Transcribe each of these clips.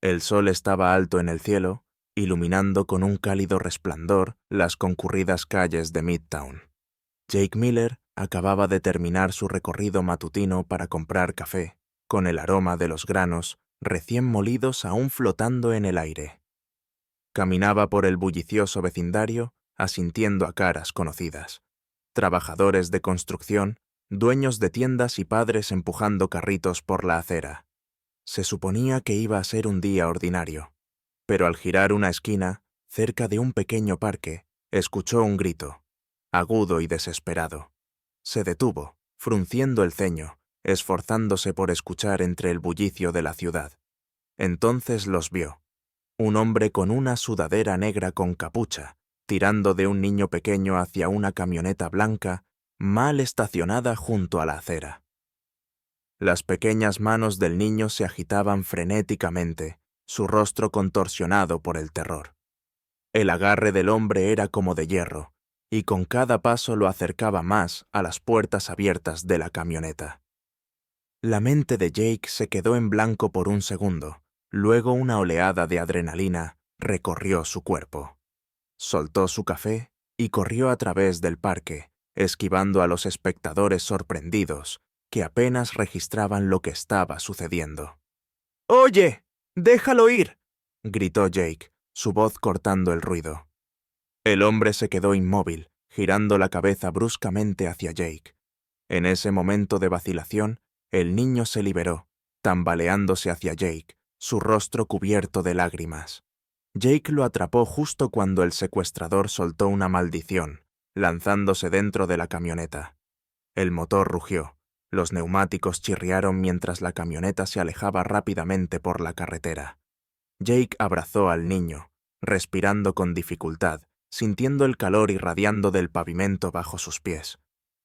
El sol estaba alto en el cielo, iluminando con un cálido resplandor las concurridas calles de Midtown. Jake Miller acababa de terminar su recorrido matutino para comprar café, con el aroma de los granos recién molidos aún flotando en el aire. Caminaba por el bullicioso vecindario, asintiendo a caras conocidas. Trabajadores de construcción, dueños de tiendas y padres empujando carritos por la acera. Se suponía que iba a ser un día ordinario, pero al girar una esquina, cerca de un pequeño parque, escuchó un grito, agudo y desesperado. Se detuvo, frunciendo el ceño, esforzándose por escuchar entre el bullicio de la ciudad. Entonces los vio. Un hombre con una sudadera negra con capucha, tirando de un niño pequeño hacia una camioneta blanca, mal estacionada junto a la acera. Las pequeñas manos del niño se agitaban frenéticamente, su rostro contorsionado por el terror. El agarre del hombre era como de hierro, y con cada paso lo acercaba más a las puertas abiertas de la camioneta. La mente de Jake se quedó en blanco por un segundo, luego una oleada de adrenalina recorrió su cuerpo. Soltó su café y corrió a través del parque, esquivando a los espectadores sorprendidos, que apenas registraban lo que estaba sucediendo. «¡Oye! ¡Déjalo ir!», gritó Jake, su voz cortando el ruido. El hombre se quedó inmóvil, girando la cabeza bruscamente hacia Jake. En ese momento de vacilación, el niño se liberó, tambaleándose hacia Jake, su rostro cubierto de lágrimas. Jake lo atrapó justo cuando el secuestrador soltó una maldición, lanzándose dentro de la camioneta. El motor rugió. Los neumáticos chirriaron mientras la camioneta se alejaba rápidamente por la carretera. Jake abrazó al niño, respirando con dificultad, sintiendo el calor irradiando del pavimento bajo sus pies.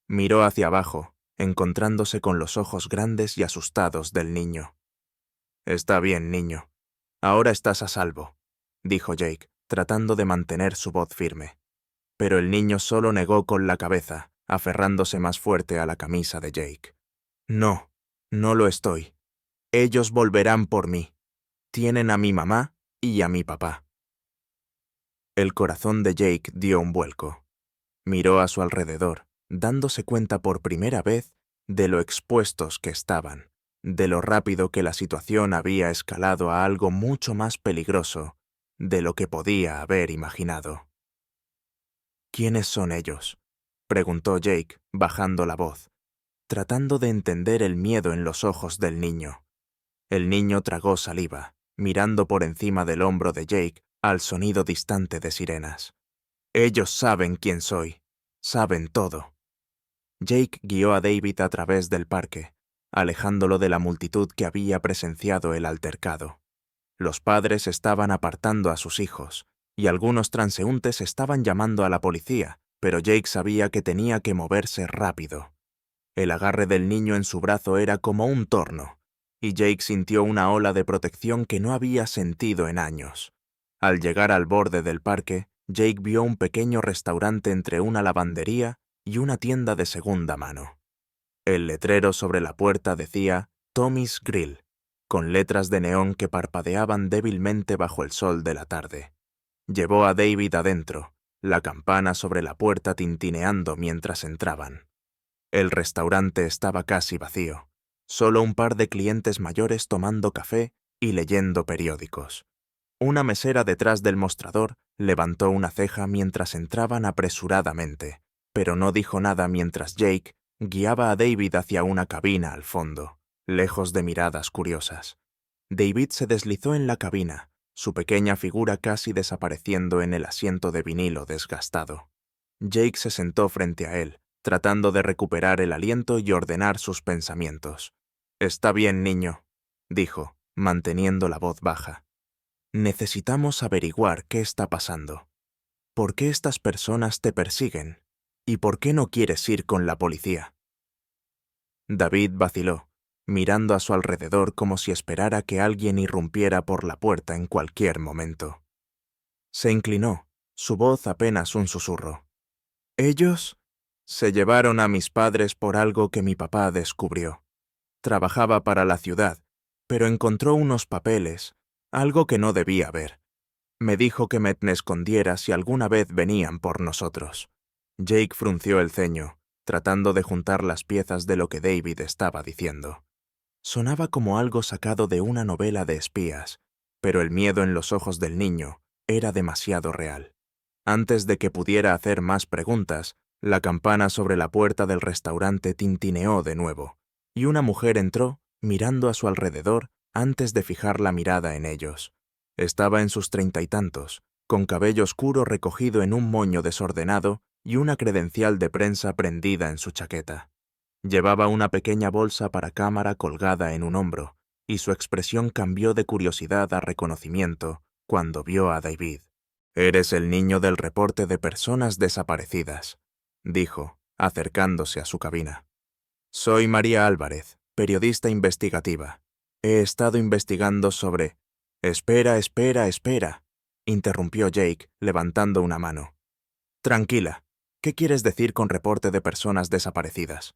Miró hacia abajo, encontrándose con los ojos grandes y asustados del niño. «Está bien, niño. Ahora estás a salvo», dijo Jake, tratando de mantener su voz firme. Pero el niño solo negó con la cabeza, aferrándose más fuerte a la camisa de Jake. «No, no lo estoy. Ellos volverán por mí. Tienen a mi mamá y a mi papá». El corazón de Jake dio un vuelco. Miró a su alrededor, dándose cuenta por primera vez de lo expuestos que estaban, de lo rápido que la situación había escalado a algo mucho más peligroso de lo que podía haber imaginado. «¿Quiénes son ellos?», preguntó Jake, bajando la voz, tratando de entender el miedo en los ojos del niño. El niño tragó saliva, mirando por encima del hombro de Jake al sonido distante de sirenas. «Ellos saben quién soy. Saben todo». Jake guió a David a través del parque, alejándolo de la multitud que había presenciado el altercado. Los padres estaban apartando a sus hijos, y algunos transeúntes estaban llamando a la policía, pero Jake sabía que tenía que moverse rápido. El agarre del niño en su brazo era como un torno, y Jake sintió una ola de protección que no había sentido en años. Al llegar al borde del parque, Jake vio un pequeño restaurante entre una lavandería y una tienda de segunda mano. El letrero sobre la puerta decía «Tommy's Grill», con letras de neón que parpadeaban débilmente bajo el sol de la tarde. Llevó a David adentro, la campana sobre la puerta tintineando mientras entraban. El restaurante estaba casi vacío, solo un par de clientes mayores tomando café y leyendo periódicos. Una mesera detrás del mostrador levantó una ceja mientras entraban apresuradamente, pero no dijo nada mientras Jake guiaba a David hacia una cabina al fondo, lejos de miradas curiosas. David se deslizó en la cabina, su pequeña figura casi desapareciendo en el asiento de vinilo desgastado. Jake se sentó frente a él, tratando de recuperar el aliento y ordenar sus pensamientos. «Está bien, niño», dijo, manteniendo la voz baja. «Necesitamos averiguar qué está pasando. ¿Por qué estas personas te persiguen? ¿Y por qué no quieres ir con la policía?». David vaciló, mirando a su alrededor como si esperara que alguien irrumpiera por la puerta en cualquier momento. Se inclinó, su voz apenas un susurro. «Ellos se llevaron a mis padres por algo que mi papá descubrió. Trabajaba para la ciudad, pero encontró unos papeles, algo que no debía ver. Me dijo que me escondiera si alguna vez venían por nosotros. Jake frunció el ceño, tratando de juntar las piezas de lo que David estaba diciendo. Sonaba como algo sacado de una novela de espías, pero el miedo en los ojos del niño era demasiado real. Antes de que pudiera hacer más preguntas, la campana sobre la puerta del restaurante tintineó de nuevo, y una mujer entró, mirando a su alrededor antes de fijar la mirada en ellos. Estaba en sus 30 y tantos, con cabello oscuro recogido en un moño desordenado y una credencial de prensa prendida en su chaqueta. Llevaba una pequeña bolsa para cámara colgada en un hombro, y su expresión cambió de curiosidad a reconocimiento cuando vio a David. «Eres el niño del reporte de personas desaparecidas», dijo, acercándose a su cabina. «Soy María Álvarez, periodista investigativa. He estado investigando sobre...» «Espera, interrumpió Jake, levantando una mano. «Tranquila, ¿qué quieres decir con reporte de personas desaparecidas?»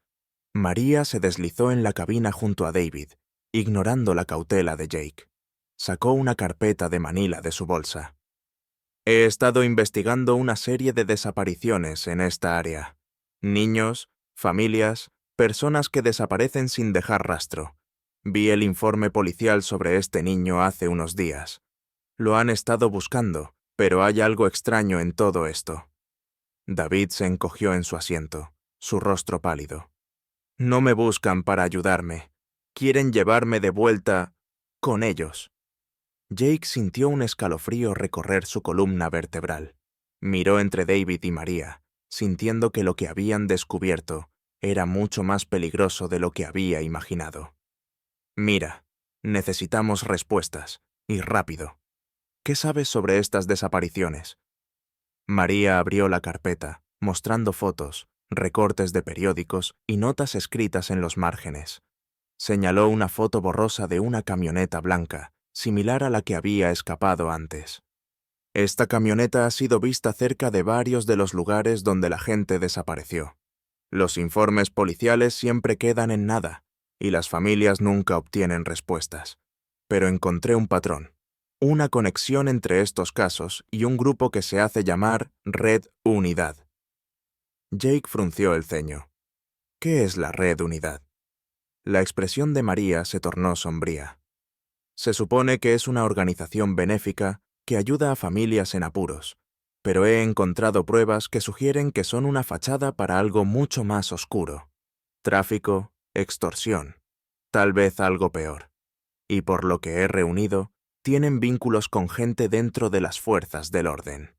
María se deslizó en la cabina junto a David, ignorando la cautela de Jake. Sacó una carpeta de manila de su bolsa. «He estado investigando una serie de desapariciones en esta área. Niños, familias, personas que desaparecen sin dejar rastro. Vi el informe policial sobre este niño hace unos días. Lo han estado buscando, pero hay algo extraño en todo esto». David se encogió en su asiento, su rostro pálido. «No me buscan para ayudarme. Quieren llevarme de vuelta con ellos». Jake sintió un escalofrío recorrer su columna vertebral. Miró entre David y María, sintiendo que lo que habían descubierto era mucho más peligroso de lo que había imaginado. «Mira, necesitamos respuestas, y rápido. ¿Qué sabes sobre estas desapariciones?» María abrió la carpeta, mostrando fotos, recortes de periódicos y notas escritas en los márgenes. Señaló una foto borrosa de una camioneta blanca, similar a la que había escapado antes. «Esta camioneta ha sido vista cerca de varios de los lugares donde la gente desapareció. Los informes policiales siempre quedan en nada, y las familias nunca obtienen respuestas. Pero encontré un patrón, una conexión entre estos casos y un grupo que se hace llamar Red Unidad». Jake frunció el ceño. «¿Qué es la Red Unidad?» La expresión de María se tornó sombría. «Se supone que es una organización benéfica que ayuda a familias en apuros, pero he encontrado pruebas que sugieren que son una fachada para algo mucho más oscuro. Tráfico, extorsión, tal vez algo peor. Y por lo que he reunido, tienen vínculos con gente dentro de las fuerzas del orden».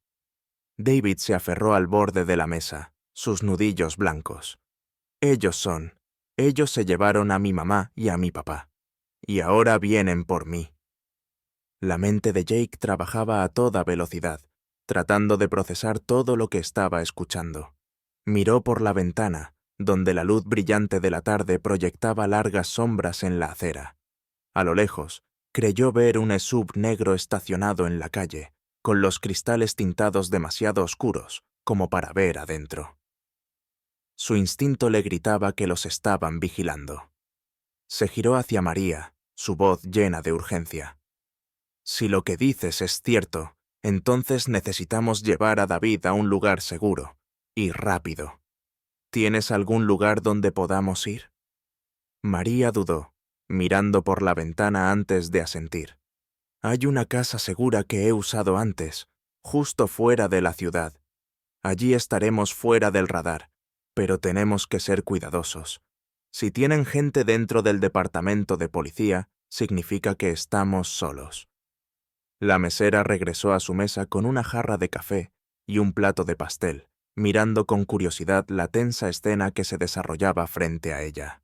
David se aferró al borde de la mesa, sus nudillos blancos. Ellos se llevaron a mi mamá y a mi papá, y ahora vienen por mí». La mente de Jake trabajaba a toda velocidad, tratando de procesar todo lo que estaba escuchando. Miró por la ventana, donde la luz brillante de la tarde proyectaba largas sombras en la acera. A lo lejos, creyó ver un SUV negro estacionado en la calle, con los cristales tintados demasiado oscuros como para ver adentro. Su instinto le gritaba que los estaban vigilando. Se giró hacia María, su voz llena de urgencia. «Si lo que dices es cierto, entonces necesitamos llevar a David a un lugar seguro, y rápido. ¿Tienes algún lugar donde podamos ir?» María dudó, mirando por la ventana antes de asentir. «Hay una casa segura que he usado antes, justo fuera de la ciudad. Allí estaremos fuera del radar, pero tenemos que ser cuidadosos. Si tienen gente dentro del departamento de policía, significa que estamos solos». La mesera regresó a su mesa con una jarra de café y un plato de pastel, mirando con curiosidad la tensa escena que se desarrollaba frente a ella.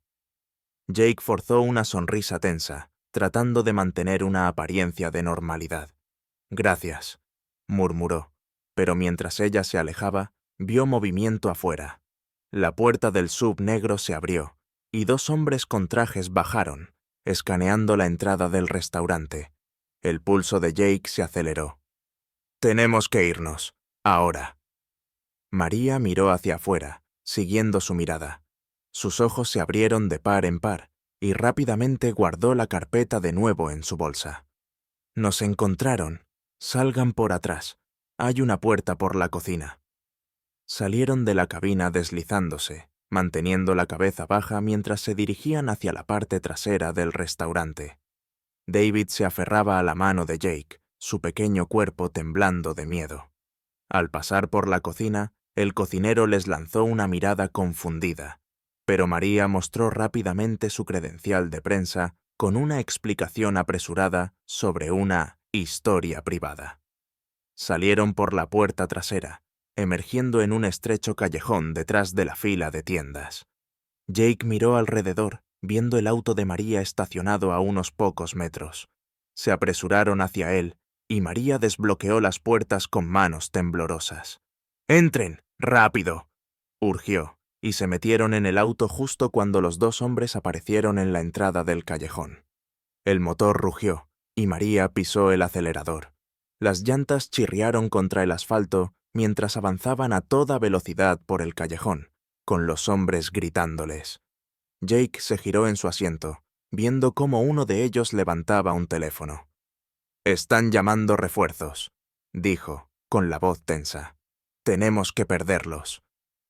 Jake forzó una sonrisa tensa, tratando de mantener una apariencia de normalidad. «Gracias», murmuró, pero mientras ella se alejaba, vio movimiento afuera. La puerta del SUV negro se abrió, y dos hombres con trajes bajaron, escaneando la entrada del restaurante. El pulso de Jake se aceleró. «Tenemos que irnos, ahora». María miró hacia afuera, siguiendo su mirada. Sus ojos se abrieron de par en par, y rápidamente guardó la carpeta de nuevo en su bolsa. Nos encontraron. Salgan por atrás. Hay una puerta por la cocina. Salieron de la cabina deslizándose, manteniendo la cabeza baja mientras se dirigían hacia la parte trasera del restaurante. David se aferraba a la mano de Jake, su pequeño cuerpo temblando de miedo. Al pasar por la cocina, el cocinero les lanzó una mirada confundida, pero María mostró rápidamente su credencial de prensa con una explicación apresurada sobre una historia privada. Salieron por la puerta trasera, emergiendo en un estrecho callejón detrás de la fila de tiendas. Jake miró alrededor, viendo el auto de María estacionado a unos pocos metros. Se apresuraron hacia él, y María desbloqueó las puertas con manos temblorosas. «¡Entren! ¡Rápido!», urgió, y se metieron en el auto justo cuando los dos hombres aparecieron en la entrada del callejón. El motor rugió, y María pisó el acelerador. Las llantas chirriaron contra el asfalto mientras avanzaban a toda velocidad por el callejón, con los hombres gritándoles. Jake se giró en su asiento, viendo cómo uno de ellos levantaba un teléfono. «Están llamando refuerzos», dijo, con la voz tensa. «Tenemos que perderlos».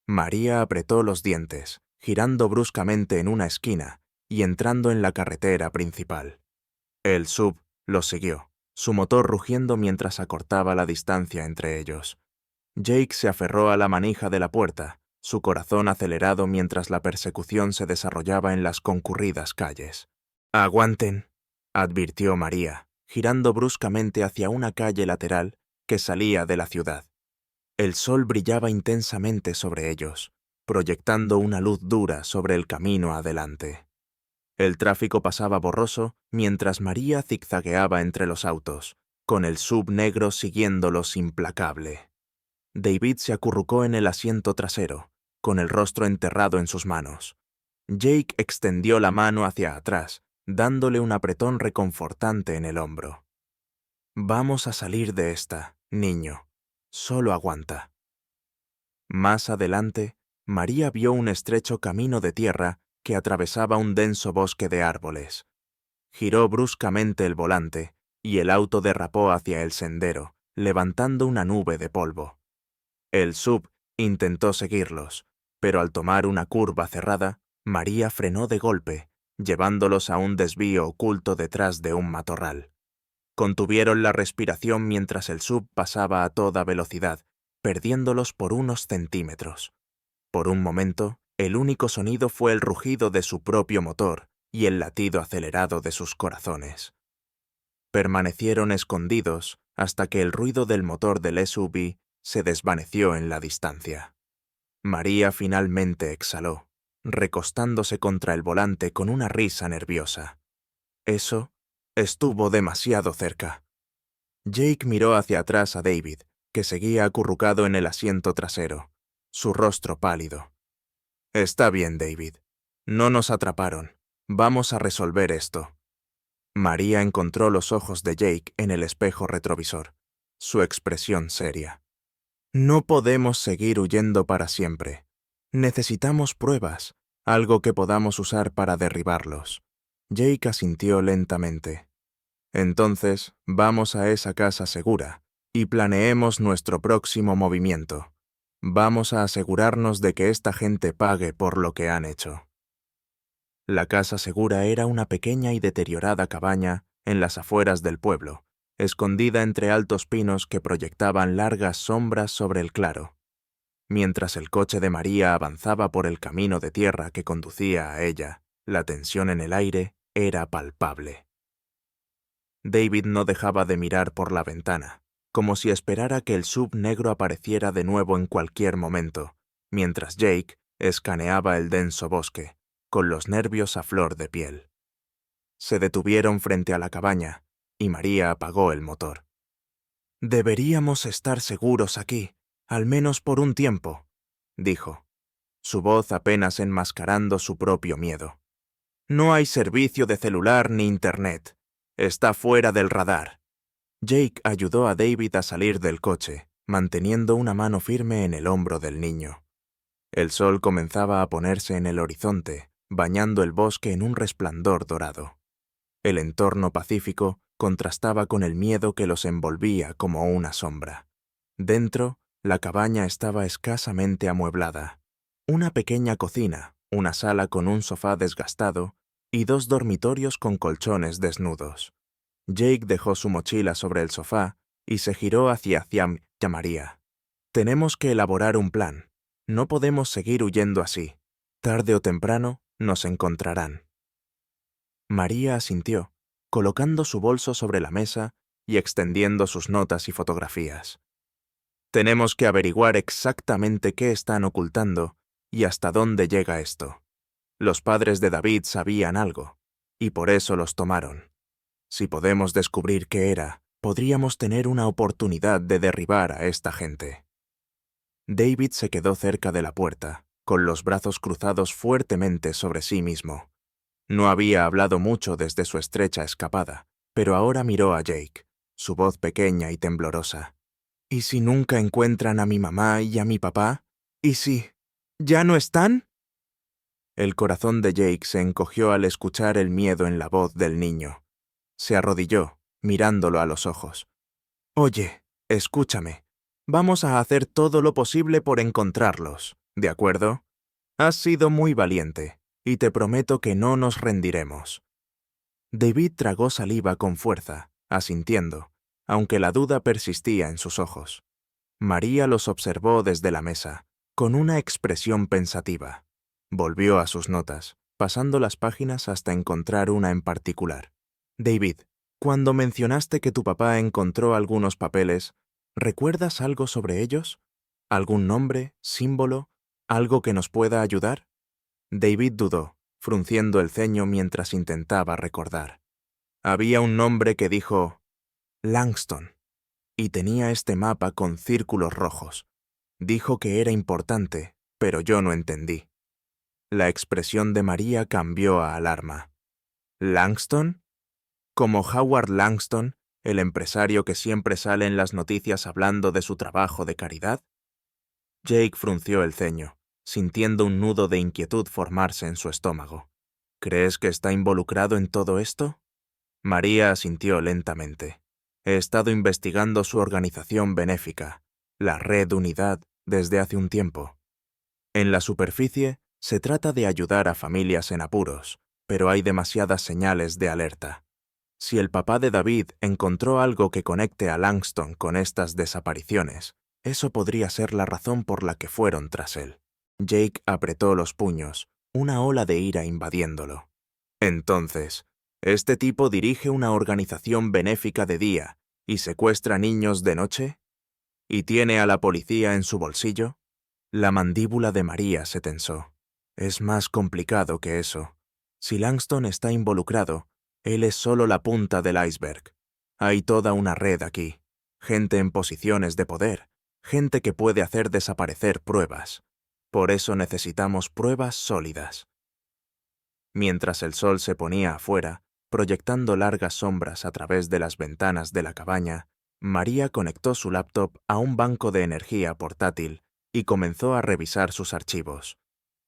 María apretó los dientes, girando bruscamente en una esquina y entrando en la carretera principal. El sub los siguió, su motor rugiendo mientras acortaba la distancia entre ellos. Jake se aferró a la manija de la puerta, su corazón acelerado mientras la persecución se desarrollaba en las concurridas calles. «Aguanten», advirtió María, girando bruscamente hacia una calle lateral que salía de la ciudad. El sol brillaba intensamente sobre ellos, proyectando una luz dura sobre el camino adelante. El tráfico pasaba borroso mientras María zigzagueaba entre los autos, con el sub negro siguiéndolos implacable. David se acurrucó en el asiento trasero, con el rostro enterrado en sus manos. Jake extendió la mano hacia atrás, dándole un apretón reconfortante en el hombro. «Vamos a salir de esta, niño. Solo aguanta». Más adelante, María vio un estrecho camino de tierra que atravesaba un denso bosque de árboles. Giró bruscamente el volante y el auto derrapó hacia el sendero, levantando una nube de polvo. El sub intentó seguirlos, pero al tomar una curva cerrada, María frenó de golpe, llevándolos a un desvío oculto detrás de un matorral. Contuvieron la respiración mientras el sub pasaba a toda velocidad, perdiéndolos por unos centímetros. Por un momento, el único sonido fue el rugido de su propio motor y el latido acelerado de sus corazones. Permanecieron escondidos hasta que el ruido del motor del SUV se desvaneció en la distancia. María finalmente exhaló, recostándose contra el volante con una risa nerviosa. Eso estuvo demasiado cerca. Jake miró hacia atrás a David, que seguía acurrucado en el asiento trasero, su rostro pálido. «Está bien, David. No nos atraparon. Vamos a resolver esto». María encontró los ojos de Jake en el espejo retrovisor, su expresión seria. «No podemos seguir huyendo para siempre. Necesitamos pruebas, algo que podamos usar para derribarlos». Jake asintió lentamente. «Entonces, vamos a esa casa segura y planeemos nuestro próximo movimiento. Vamos a asegurarnos de que esta gente pague por lo que han hecho». La casa segura era una pequeña y deteriorada cabaña en las afueras del pueblo, escondida entre altos pinos que proyectaban largas sombras sobre el claro. Mientras el coche de María avanzaba por el camino de tierra que conducía a ella, la tensión en el aire era palpable. David no dejaba de mirar por la ventana, como si esperara que el sub negro apareciera de nuevo en cualquier momento, mientras Jake escaneaba el denso bosque, con los nervios a flor de piel. Se detuvieron frente a la cabaña, y María apagó el motor. «Deberíamos estar seguros aquí, al menos por un tiempo», dijo, su voz apenas enmascarando su propio miedo. «No hay servicio de celular ni internet. Está fuera del radar». Jake ayudó a David a salir del coche, manteniendo una mano firme en el hombro del niño. El sol comenzaba a ponerse en el horizonte, bañando el bosque en un resplandor dorado. El entorno pacífico contrastaba con el miedo que los envolvía como una sombra. Dentro, la cabaña estaba escasamente amueblada. Una pequeña cocina, una sala con un sofá desgastado y 2 dormitorios con colchones desnudos. Jake dejó su mochila sobre el sofá y se giró hacia María. Tenemos que elaborar un plan. No podemos seguir huyendo así. Tarde o temprano nos encontrarán. María asintió, colocando su bolso sobre la mesa y extendiendo sus notas y fotografías. Tenemos que averiguar exactamente qué están ocultando y hasta dónde llega esto. Los padres de David sabían algo, y por eso los tomaron. Si podemos descubrir qué era, podríamos tener una oportunidad de derribar a esta gente. David se quedó cerca de la puerta, con los brazos cruzados fuertemente sobre sí mismo. No había hablado mucho desde su estrecha escapada, pero ahora miró a Jake, su voz pequeña y temblorosa. ¿Y si nunca encuentran a mi mamá y a mi papá? ¿Y si ya no están? El corazón de Jake se encogió al escuchar el miedo en la voz del niño. Se arrodilló, mirándolo a los ojos. Oye, escúchame. Vamos a hacer todo lo posible por encontrarlos, ¿de acuerdo? Has sido muy valiente, y te prometo que no nos rendiremos. David tragó saliva con fuerza, asintiendo, aunque la duda persistía en sus ojos. María los observó desde la mesa, con una expresión pensativa. Volvió a sus notas, pasando las páginas hasta encontrar una en particular. David, cuando mencionaste que tu papá encontró algunos papeles, ¿recuerdas algo sobre ellos? ¿Algún nombre, símbolo, algo que nos pueda ayudar? David dudó, frunciendo el ceño mientras intentaba recordar. Había un nombre que dijo Langston, y tenía este mapa con círculos rojos. Dijo que era importante, pero yo no entendí. La expresión de María cambió a alarma. ¿Langston? ¿Como Howard Langston, el empresario que siempre sale en las noticias hablando de su trabajo de caridad? Jake frunció el ceño, sintiendo un nudo de inquietud formarse en su estómago. ¿Crees que está involucrado en todo esto? María asintió lentamente. He estado investigando su organización benéfica, la Red Unidad, desde hace un tiempo. En la superficie, se trata de ayudar a familias en apuros, pero hay demasiadas señales de alerta. Si el papá de David encontró algo que conecte a Langston con estas desapariciones, eso podría ser la razón por la que fueron tras él. Jake apretó los puños, una ola de ira invadiéndolo. Entonces, ¿este tipo dirige una organización benéfica de día y secuestra niños de noche? ¿Y tiene a la policía en su bolsillo? La mandíbula de María se tensó. Es más complicado que eso. Si Langston está involucrado, él es solo la punta del iceberg. Hay toda una red aquí. Gente en posiciones de poder. Gente que puede hacer desaparecer pruebas. Por eso necesitamos pruebas sólidas. Mientras el sol se ponía afuera, proyectando largas sombras a través de las ventanas de la cabaña, María conectó su laptop a un banco de energía portátil y comenzó a revisar sus archivos.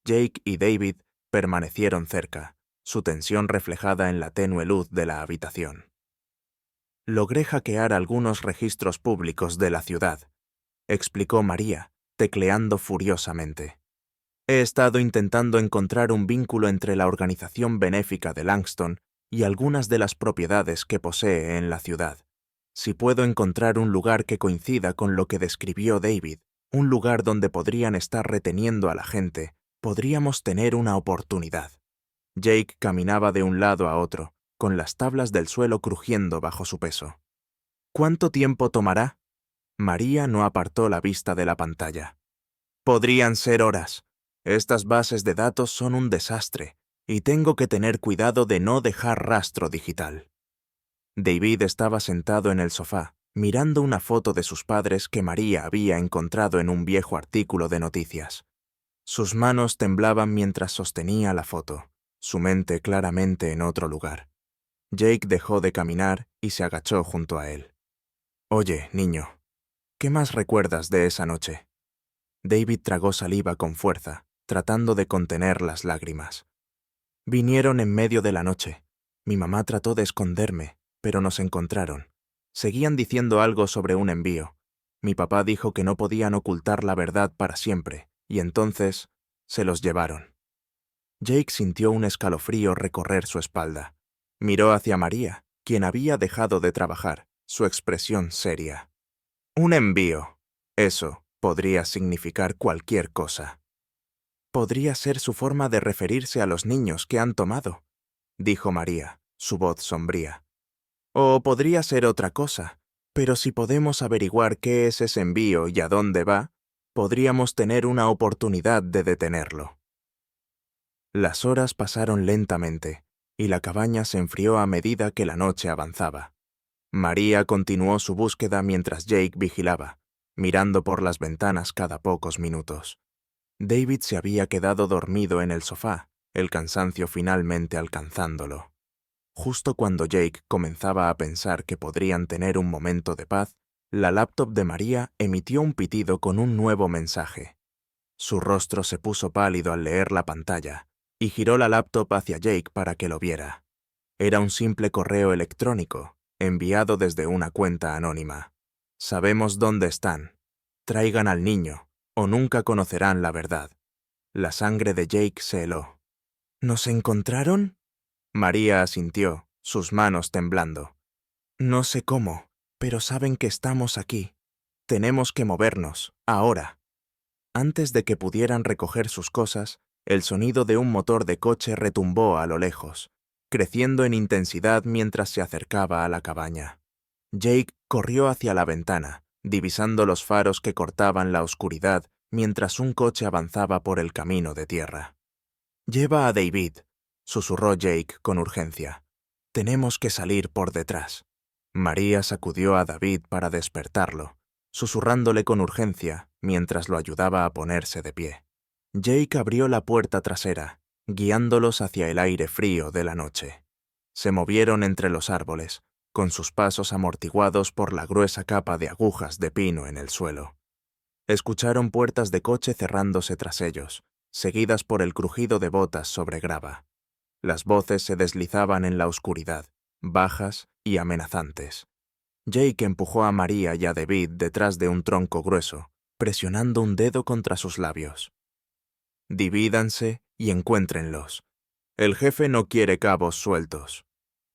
Jake y David permanecieron cerca, su tensión reflejada en la tenue luz de la habitación. Logré hackear algunos registros públicos de la ciudad, explicó María, tecleando furiosamente. He estado intentando encontrar un vínculo entre la organización benéfica de Langston y algunas de las propiedades que posee en la ciudad. Si puedo encontrar un lugar que coincida con lo que describió David, un lugar donde podrían estar reteniendo a la gente, podríamos tener una oportunidad. Jake caminaba de un lado a otro, con las tablas del suelo crujiendo bajo su peso. ¿Cuánto tiempo tomará? María no apartó la vista de la pantalla. Podrían ser horas. Estas bases de datos son un desastre, y tengo que tener cuidado de no dejar rastro digital. David estaba sentado en el sofá, mirando una foto de sus padres que María había encontrado en un viejo artículo de noticias. Sus manos temblaban mientras sostenía la foto, su mente claramente en otro lugar. Jake dejó de caminar y se agachó junto a él. Oye, niño, ¿qué más recuerdas de esa noche? David tragó saliva con fuerza, tratando de contener las lágrimas. Vinieron en medio de la noche. Mi mamá trató de esconderme, pero nos encontraron. Seguían diciendo algo sobre un envío. Mi papá dijo que no podían ocultar la verdad para siempre, y entonces se los llevaron. Jake sintió un escalofrío recorrer su espalda. Miró hacia María, quien había dejado de trabajar, su expresión seria. Un envío. Eso podría significar cualquier cosa. Podría ser su forma de referirse a los niños que han tomado, dijo María, su voz sombría. O podría ser otra cosa, pero si podemos averiguar qué es ese envío y a dónde va, podríamos tener una oportunidad de detenerlo. Las horas pasaron lentamente, y la cabaña se enfrió a medida que la noche avanzaba. María continuó su búsqueda mientras Jake vigilaba, mirando por las ventanas cada pocos minutos. David se había quedado dormido en el sofá, el cansancio finalmente alcanzándolo. Justo cuando Jake comenzaba a pensar que podrían tener un momento de paz, la laptop de María emitió un pitido con un nuevo mensaje. Su rostro se puso pálido al leer la pantalla, y giró la laptop hacia Jake para que lo viera. Era un simple correo electrónico, enviado desde una cuenta anónima. Sabemos dónde están. Traigan al niño, o nunca conocerán la verdad. La sangre de Jake se heló. ¿Nos encontraron? María asintió, sus manos temblando. No sé cómo, pero saben que estamos aquí. Tenemos que movernos, ahora. Antes de que pudieran recoger sus cosas, el sonido de un motor de coche retumbó a lo lejos, creciendo en intensidad mientras se acercaba a la cabaña. Jake corrió hacia la ventana, divisando los faros que cortaban la oscuridad mientras un coche avanzaba por el camino de tierra. «Lleva a David», susurró Jake con urgencia. «Tenemos que salir por detrás». María sacudió a David para despertarlo, susurrándole con urgencia mientras lo ayudaba a ponerse de pie. Jake abrió la puerta trasera, guiándolos hacia el aire frío de la noche. Se movieron entre los árboles, con sus pasos amortiguados por la gruesa capa de agujas de pino en el suelo. Escucharon puertas de coche cerrándose tras ellos, seguidas por el crujido de botas sobre grava. Las voces se deslizaban en la oscuridad, bajas y amenazantes. Jake empujó a María y a David detrás de un tronco grueso, presionando un dedo contra sus labios. «Divídanse y encuéntrenlos. El jefe no quiere cabos sueltos»,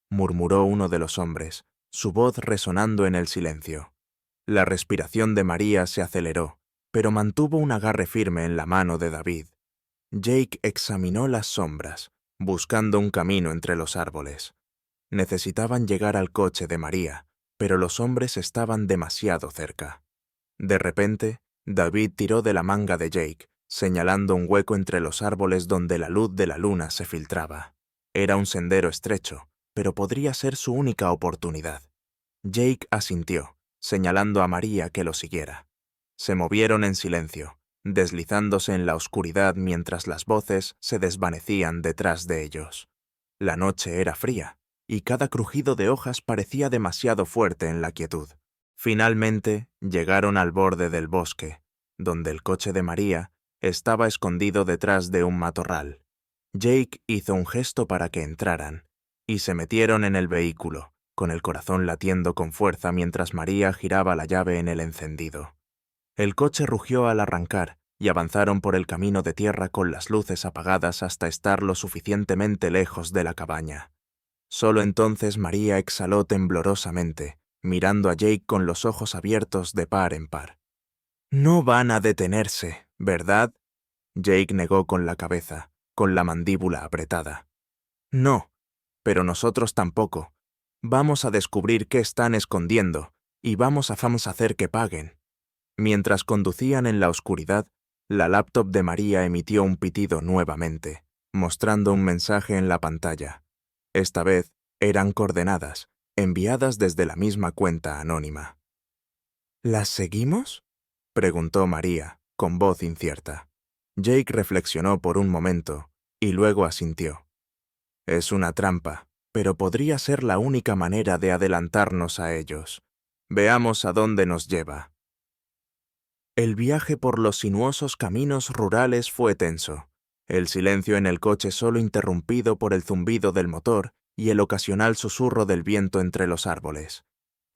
murmuró uno de los hombres, su voz resonando en el silencio. La respiración de María se aceleró, pero mantuvo un agarre firme en la mano de David. Jake examinó las sombras, buscando un camino entre los árboles. Necesitaban llegar al coche de María, pero los hombres estaban demasiado cerca. De repente, David tiró de la manga de Jake, señalando un hueco entre los árboles donde la luz de la luna se filtraba. Era un sendero estrecho, pero podría ser su única oportunidad. Jake asintió, señalando a María que lo siguiera. Se movieron en silencio, deslizándose en la oscuridad mientras las voces se desvanecían detrás de ellos. La noche era fría, y cada crujido de hojas parecía demasiado fuerte en la quietud. Finalmente, llegaron al borde del bosque, donde el coche de María estaba escondido detrás de un matorral. Jake hizo un gesto para que entraran, y se metieron en el vehículo, con el corazón latiendo con fuerza mientras María giraba la llave en el encendido. El coche rugió al arrancar, y avanzaron por el camino de tierra con las luces apagadas hasta estar lo suficientemente lejos de la cabaña. Solo entonces María exhaló temblorosamente, mirando a Jake con los ojos abiertos de par en par. «No van a detenerse, ¿verdad?», Jake negó con la cabeza, con la mandíbula apretada. «No, pero nosotros tampoco. Vamos a descubrir qué están escondiendo, y vamos a hacer que paguen». Mientras conducían en la oscuridad, la laptop de María emitió un pitido nuevamente, mostrando un mensaje en la pantalla. Esta vez eran coordenadas, enviadas desde la misma cuenta anónima. «¿Las seguimos?», preguntó María, con voz incierta. Jake reflexionó por un momento, y luego asintió. «Es una trampa, pero podría ser la única manera de adelantarnos a ellos. Veamos a dónde nos lleva». El viaje por los sinuosos caminos rurales fue tenso, el silencio en el coche solo interrumpido por el zumbido del motor y el ocasional susurro del viento entre los árboles.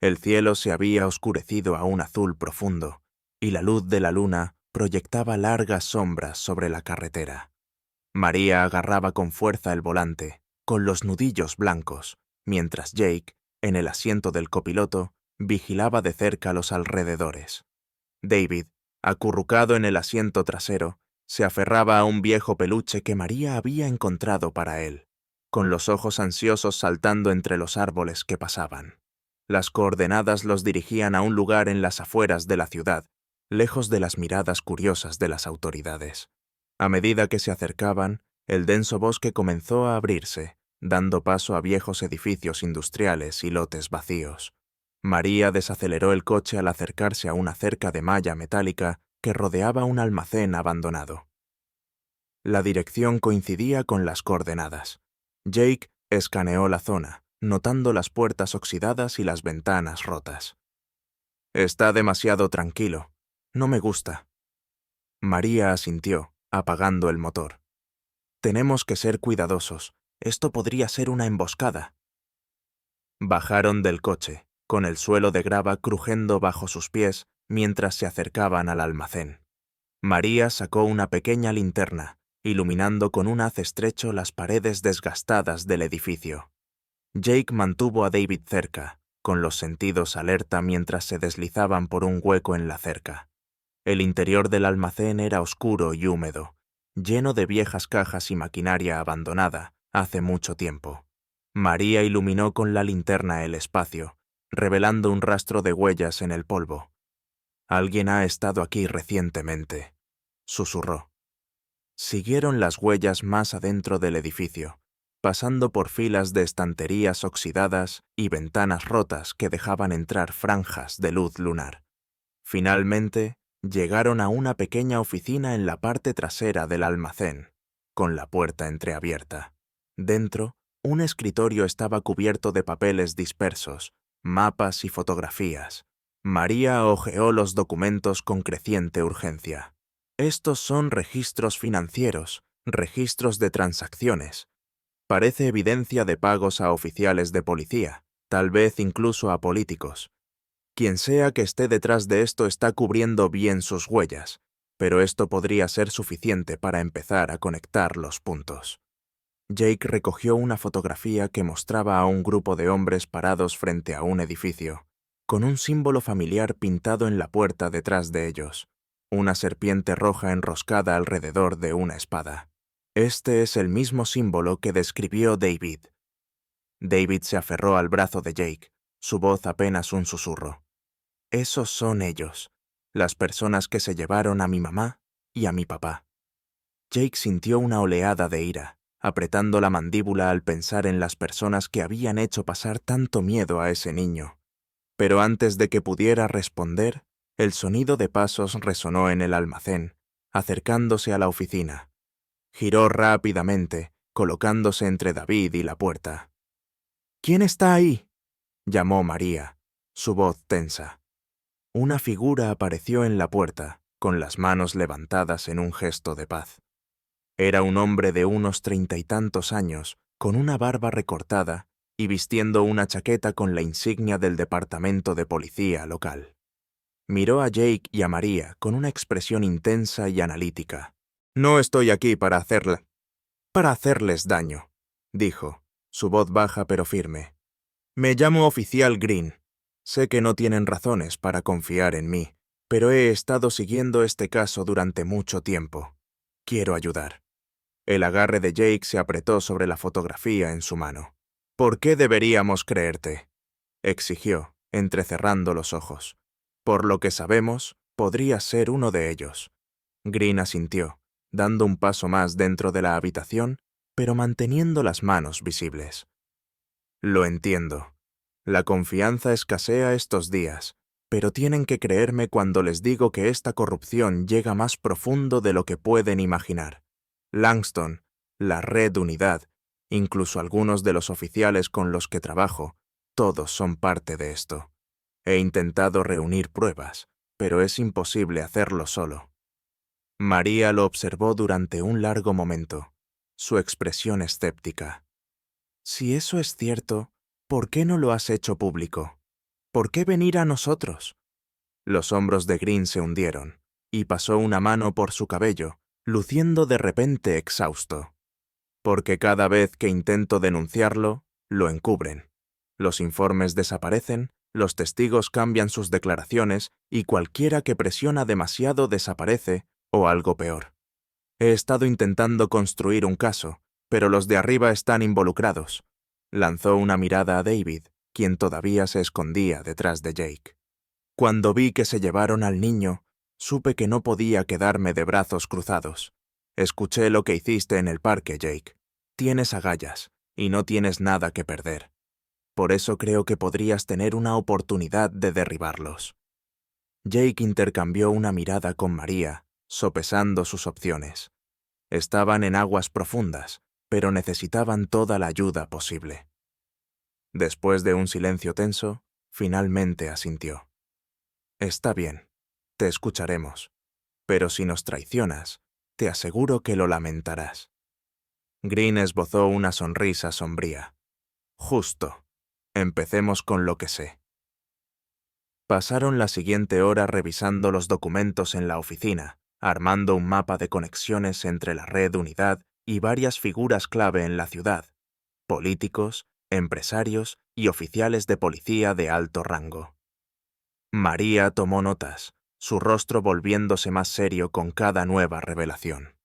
El cielo se había oscurecido a un azul profundo, y la luz de la luna proyectaba largas sombras sobre la carretera. María agarraba con fuerza el volante, con los nudillos blancos, mientras Jake, en el asiento del copiloto, vigilaba de cerca los alrededores. David, acurrucado en el asiento trasero, se aferraba a un viejo peluche que María había encontrado para él, con los ojos ansiosos saltando entre los árboles que pasaban. Las coordenadas los dirigían a un lugar en las afueras de la ciudad, lejos de las miradas curiosas de las autoridades. A medida que se acercaban, el denso bosque comenzó a abrirse, dando paso a viejos edificios industriales y lotes vacíos. María desaceleró el coche al acercarse a una cerca de malla metálica que rodeaba un almacén abandonado. La dirección coincidía con las coordenadas. Jake escaneó la zona, notando las puertas oxidadas y las ventanas rotas. «Está demasiado tranquilo. No me gusta». María asintió, apagando el motor. «Tenemos que ser cuidadosos. Esto podría ser una emboscada». Bajaron del coche, con el suelo de grava crujiendo bajo sus pies mientras se acercaban al almacén. María sacó una pequeña linterna, iluminando con un haz estrecho las paredes desgastadas del edificio. Jake mantuvo a David cerca, con los sentidos alerta mientras se deslizaban por un hueco en la cerca. El interior del almacén era oscuro y húmedo, lleno de viejas cajas y maquinaria abandonada hace mucho tiempo. María iluminó con la linterna el espacio, revelando un rastro de huellas en el polvo. «Alguien ha estado aquí recientemente», susurró. Siguieron las huellas más adentro del edificio, pasando por filas de estanterías oxidadas y ventanas rotas que dejaban entrar franjas de luz lunar. Finalmente, llegaron a una pequeña oficina en la parte trasera del almacén, con la puerta entreabierta. Dentro, un escritorio estaba cubierto de papeles dispersos, mapas y fotografías. María hojeó los documentos con creciente urgencia. «Estos son registros financieros, registros de transacciones. Parece evidencia de pagos a oficiales de policía, tal vez incluso a políticos. Quien sea que esté detrás de esto está cubriendo bien sus huellas, pero esto podría ser suficiente para empezar a conectar los puntos». Jake recogió una fotografía que mostraba a un grupo de hombres parados frente a un edificio, con un símbolo familiar pintado en la puerta detrás de ellos, una serpiente roja enroscada alrededor de una espada. Este es el mismo símbolo que describió David. David se aferró al brazo de Jake, su voz apenas un susurro. «Esos son ellos, las personas que se llevaron a mi mamá y a mi papá». Jake sintió una oleada de ira, apretando la mandíbula al pensar en las personas que habían hecho pasar tanto miedo a ese niño. Pero antes de que pudiera responder, el sonido de pasos resonó en el almacén, acercándose a la oficina. Giró rápidamente, colocándose entre David y la puerta. «¿Quién está ahí?», llamó María, su voz tensa. Una figura apareció en la puerta, con las manos levantadas en un gesto de paz. Era un hombre de unos 30 y tantos años, con una barba recortada y vistiendo una chaqueta con la insignia del departamento de policía local. Miró a Jake y a María con una expresión intensa y analítica. «No estoy aquí para hacerles daño», dijo, su voz baja pero firme. «Me llamo Oficial Green. Sé que no tienen razones para confiar en mí, pero he estado siguiendo este caso durante mucho tiempo. Quiero ayudar». El agarre de Jake se apretó sobre la fotografía en su mano. «¿Por qué deberíamos creerte?», exigió, entrecerrando los ojos. «Por lo que sabemos, podría ser uno de ellos». Green asintió, dando un paso más dentro de la habitación, pero manteniendo las manos visibles. «Lo entiendo. La confianza escasea estos días, pero tienen que creerme cuando les digo que esta corrupción llega más profundo de lo que pueden imaginar. Langston, la Red Unidad, incluso algunos de los oficiales con los que trabajo, todos son parte de esto. He intentado reunir pruebas, pero es imposible hacerlo solo». María lo observó durante un largo momento, su expresión escéptica. Si eso es cierto, ¿por qué no lo has hecho público? ¿Por qué venir a nosotros? Los hombros de Green se hundieron, y pasó una mano por su cabello, luciendo de repente exhausto. Porque cada vez que intento denunciarlo, lo encubren. Los informes desaparecen, los testigos cambian sus declaraciones y cualquiera que presiona demasiado desaparece, o algo peor. He estado intentando construir un caso, pero los de arriba están involucrados. Lanzó una mirada a David, quien todavía se escondía detrás de Jake. Cuando vi que se llevaron al niño, supe que no podía quedarme de brazos cruzados. Escuché lo que hiciste en el parque, Jake. Tienes agallas, y no tienes nada que perder. Por eso creo que podrías tener una oportunidad de derribarlos. Jake intercambió una mirada con María, sopesando sus opciones. Estaban en aguas profundas, pero necesitaban toda la ayuda posible. Después de un silencio tenso, finalmente asintió. Está bien, te escucharemos, pero si nos traicionas, te aseguro que lo lamentarás. Green esbozó una sonrisa sombría. Justo. Empecemos con lo que sé. Pasaron la siguiente hora revisando los documentos en la oficina, armando un mapa de conexiones entre la red Unidad y varias figuras clave en la ciudad, políticos, empresarios y oficiales de policía de alto rango. María tomó notas, su rostro volviéndose más serio con cada nueva revelación.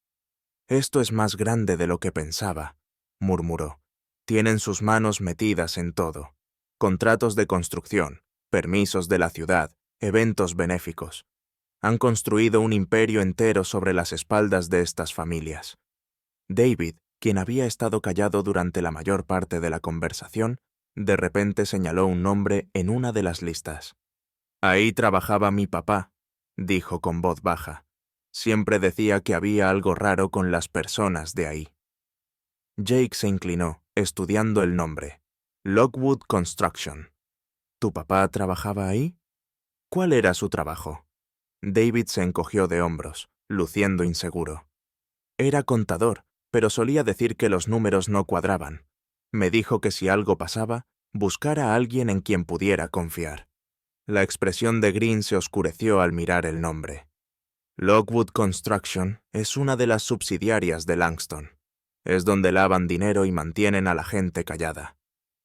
«Esto es más grande de lo que pensaba», murmuró. «Tienen sus manos metidas en todo. Contratos de construcción, permisos de la ciudad, eventos benéficos. Han construido un imperio entero sobre las espaldas de estas familias». David, quien había estado callado durante la mayor parte de la conversación, de repente señaló un nombre en una de las listas. «Ahí trabajaba mi papá», dijo con voz baja. «Siempre decía que había algo raro con las personas de ahí». Jake se inclinó, estudiando el nombre. Lockwood Construction. ¿Tu papá trabajaba ahí? ¿Cuál era su trabajo? David se encogió de hombros, luciendo inseguro. Era contador, pero solía decir que los números no cuadraban. Me dijo que si algo pasaba, buscara a alguien en quien pudiera confiar. La expresión de Green se oscureció al mirar el nombre. Lockwood Construction es una de las subsidiarias de Langston. Es donde lavan dinero y mantienen a la gente callada.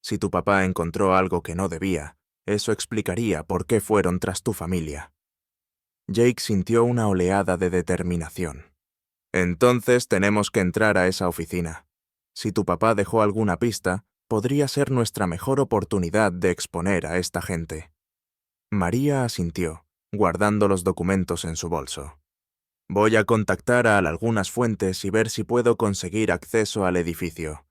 Si tu papá encontró algo que no debía, eso explicaría por qué fueron tras tu familia. Jake sintió una oleada de determinación. Entonces tenemos que entrar a esa oficina. Si tu papá dejó alguna pista, podría ser nuestra mejor oportunidad de exponer a esta gente. María asintió, guardando los documentos en su bolso. Voy a contactar a algunas fuentes y ver si puedo conseguir acceso al edificio.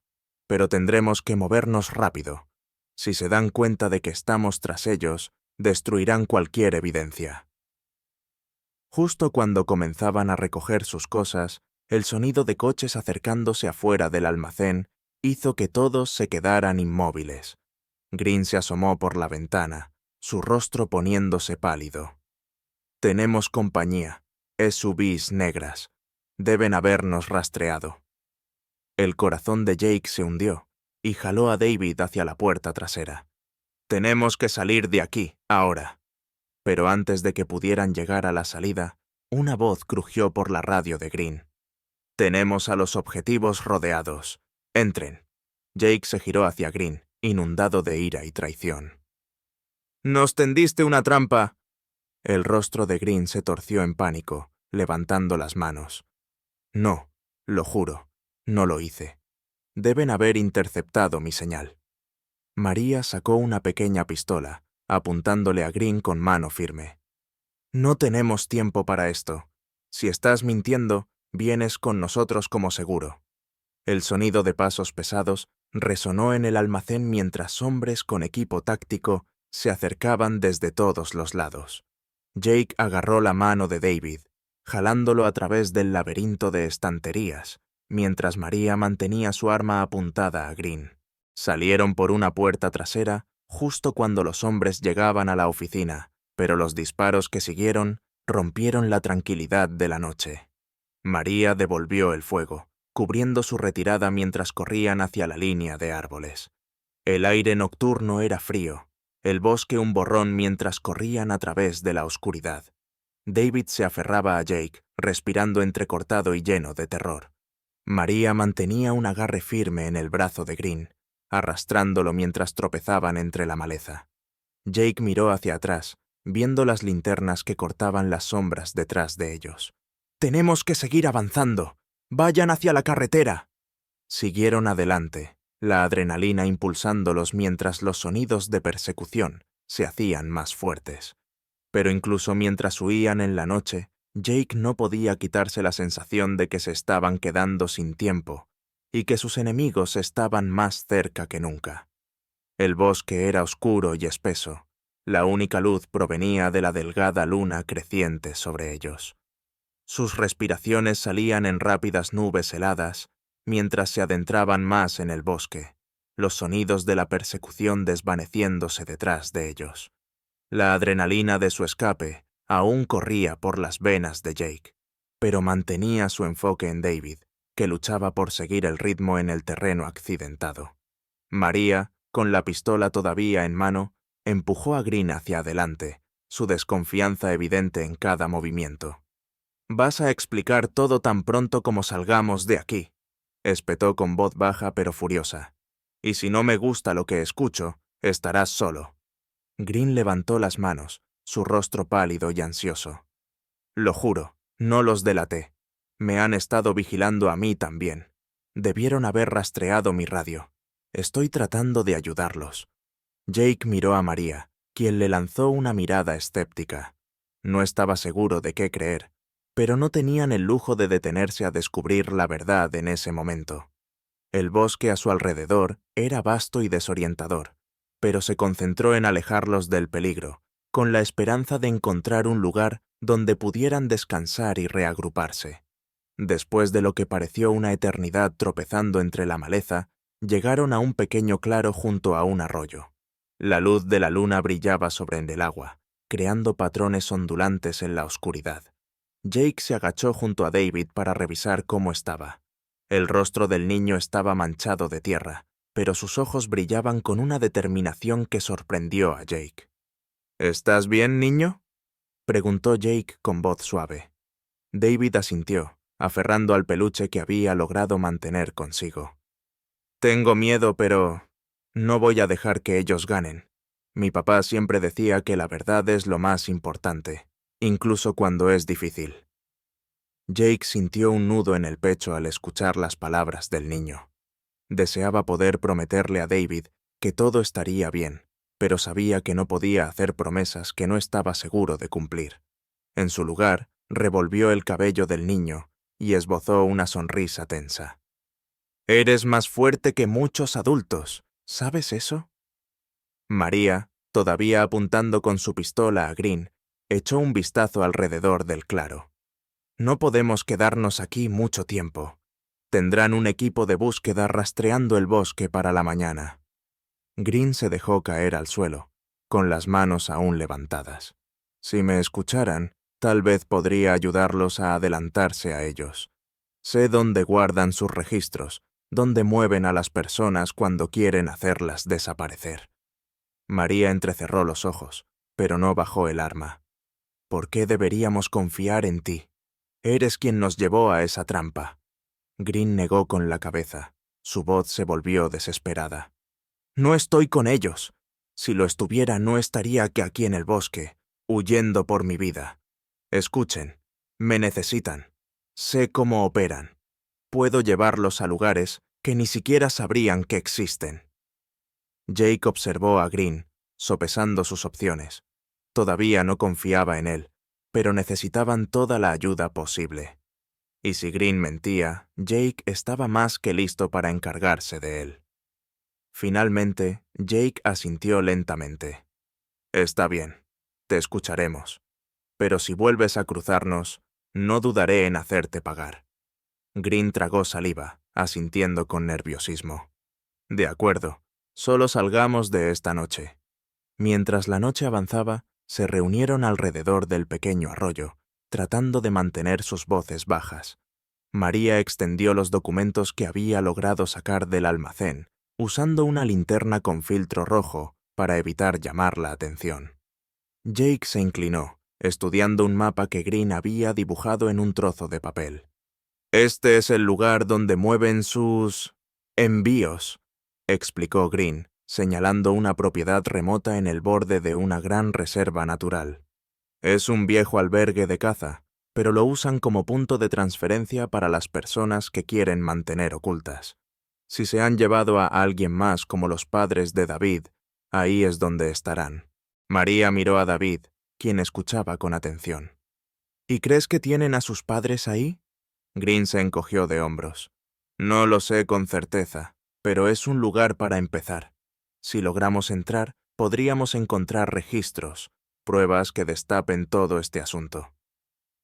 Pero tendremos que movernos rápido. Si se dan cuenta de que estamos tras ellos, destruirán cualquier evidencia. Justo cuando comenzaban a recoger sus cosas, el sonido de coches acercándose afuera del almacén hizo que todos se quedaran inmóviles. Green se asomó por la ventana, su rostro poniéndose pálido. «Tenemos compañía, SUVs negras. Deben habernos rastreado». El corazón de Jake se hundió y jaló a David hacia la puerta trasera. «Tenemos que salir de aquí, ahora». Pero antes de que pudieran llegar a la salida, una voz crujió por la radio de Green. «Tenemos a los objetivos rodeados. Entren». Jake se giró hacia Green, inundado de ira y traición. «Nos tendiste una trampa». El rostro de Green se torció en pánico, levantando las manos. «No, lo juro, no lo hice. Deben haber interceptado mi señal». María sacó una pequeña pistola, apuntándole a Green con mano firme. «No tenemos tiempo para esto. Si estás mintiendo, vienes con nosotros como seguro». El sonido de pasos pesados resonó en el almacén mientras hombres con equipo táctico se acercaban desde todos los lados. Jake agarró la mano de David, jalándolo a través del laberinto de estanterías, mientras María mantenía su arma apuntada a Green. Salieron por una puerta trasera justo cuando los hombres llegaban a la oficina, pero los disparos que siguieron rompieron la tranquilidad de la noche. María devolvió el fuego, cubriendo su retirada mientras corrían hacia la línea de árboles. El aire nocturno era frío, el bosque un borrón mientras corrían a través de la oscuridad. David se aferraba a Jake, respirando entrecortado y lleno de terror. María mantenía un agarre firme en el brazo de Green, arrastrándolo mientras tropezaban entre la maleza. Jake miró hacia atrás, viendo las linternas que cortaban las sombras detrás de ellos. «¡Tenemos que seguir avanzando! ¡Vayan hacia la carretera!». Siguieron adelante, la adrenalina impulsándolos mientras los sonidos de persecución se hacían más fuertes. Pero incluso mientras huían en la noche, Jake no podía quitarse la sensación de que se estaban quedando sin tiempo y que sus enemigos estaban más cerca que nunca. El bosque era oscuro y espeso. La única luz provenía de la delgada luna creciente sobre ellos. Sus respiraciones salían en rápidas nubes heladas mientras se adentraban más en el bosque, los sonidos de la persecución desvaneciéndose detrás de ellos. La adrenalina de su escape aún corría por las venas de Jake, pero mantenía su enfoque en David, que luchaba por seguir el ritmo en el terreno accidentado. María, con la pistola todavía en mano, empujó a Green hacia adelante, su desconfianza evidente en cada movimiento. «Vas a explicar todo tan pronto como salgamos de aquí», espetó con voz baja pero furiosa. «Y si no me gusta lo que escucho, estarás solo». Green levantó las manos, su rostro pálido y ansioso. «Lo juro, no los delaté. Me han estado vigilando a mí también. Debieron haber rastreado mi radio. Estoy tratando de ayudarlos». Jake miró a María, quien le lanzó una mirada escéptica. No estaba seguro de qué creer, pero no tenían el lujo de detenerse a descubrir la verdad en ese momento. El bosque a su alrededor era vasto y desorientador, pero se concentró en alejarlos del peligro, con la esperanza de encontrar un lugar donde pudieran descansar y reagruparse. Después de lo que pareció una eternidad tropezando entre la maleza, llegaron a un pequeño claro junto a un arroyo. La luz de la luna brillaba sobre el agua, creando patrones ondulantes en la oscuridad. Jake se agachó junto a David para revisar cómo estaba. El rostro del niño estaba manchado de tierra, pero sus ojos brillaban con una determinación que sorprendió a Jake. «¿Estás bien, niño?», preguntó Jake con voz suave. David asintió, aferrando al peluche que había logrado mantener consigo. «Tengo miedo, pero no voy a dejar que ellos ganen. Mi papá siempre decía que la verdad es lo más importante, incluso cuando es difícil». Jake sintió un nudo en el pecho al escuchar las palabras del niño. Deseaba poder prometerle a David que todo estaría bien, pero sabía que no podía hacer promesas que no estaba seguro de cumplir. En su lugar, revolvió el cabello del niño y esbozó una sonrisa tensa. «Eres más fuerte que muchos adultos, ¿sabes eso?». María, todavía apuntando con su pistola a Green, echó un vistazo alrededor del claro. «No podemos quedarnos aquí mucho tiempo. Tendrán un equipo de búsqueda rastreando el bosque para la mañana». Green se dejó caer al suelo, con las manos aún levantadas. «Si me escucharan, tal vez podría ayudarlos a adelantarse a ellos. Sé dónde guardan sus registros, dónde mueven a las personas cuando quieren hacerlas desaparecer». María entrecerró los ojos, pero no bajó el arma. «¿Por qué deberíamos confiar en ti? Eres quien nos llevó a esa trampa». Green negó con la cabeza. Su voz se volvió desesperada. «No estoy con ellos. Si lo estuviera, no estaría aquí en el bosque, huyendo por mi vida. Escuchen, me necesitan. Sé cómo operan. Puedo llevarlos a lugares que ni siquiera sabrían que existen». Jake observó a Green, sopesando sus opciones. Todavía no confiaba en él, pero necesitaban toda la ayuda posible. Y si Green mentía, Jake estaba más que listo para encargarse de él. Finalmente, Jake asintió lentamente. «Está bien, te escucharemos. Pero si vuelves a cruzarnos, no dudaré en hacerte pagar». Green tragó saliva, asintiendo con nerviosismo. «De acuerdo, solo salgamos de esta noche». Mientras la noche avanzaba, se reunieron alrededor del pequeño arroyo, tratando de mantener sus voces bajas. María extendió los documentos que había logrado sacar del almacén, usando una linterna con filtro rojo para evitar llamar la atención. Jake se inclinó, estudiando un mapa que Green había dibujado en un trozo de papel. «Este es el lugar donde mueven sus envíos», explicó Green, señalando una propiedad remota en el borde de una gran reserva natural. «Es un viejo albergue de caza, pero lo usan como punto de transferencia para las personas que quieren mantener ocultas. Si se han llevado a alguien más como los padres de David, ahí es donde estarán». María miró a David, quien escuchaba con atención. «¿Y crees que tienen a sus padres ahí?» Green se encogió de hombros. «No lo sé con certeza, pero es un lugar para empezar. Si logramos entrar, podríamos encontrar registros, pruebas que destapen todo este asunto».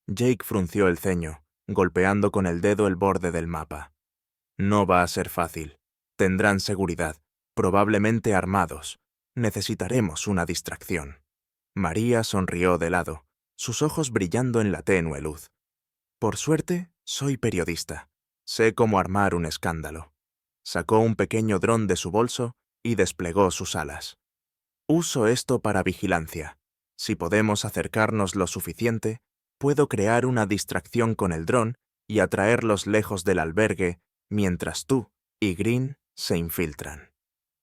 Jake frunció el ceño, golpeando con el dedo el borde del mapa. «No va a ser fácil. Tendrán seguridad, probablemente armados. Necesitaremos una distracción». María sonrió de lado, sus ojos brillando en la tenue luz. «Por suerte, soy periodista. Sé cómo armar un escándalo». Sacó un pequeño dron de su bolso y desplegó sus alas. «Uso esto para vigilancia. Si podemos acercarnos lo suficiente, puedo crear una distracción con el dron y atraerlos lejos del albergue mientras tú y Green se infiltran».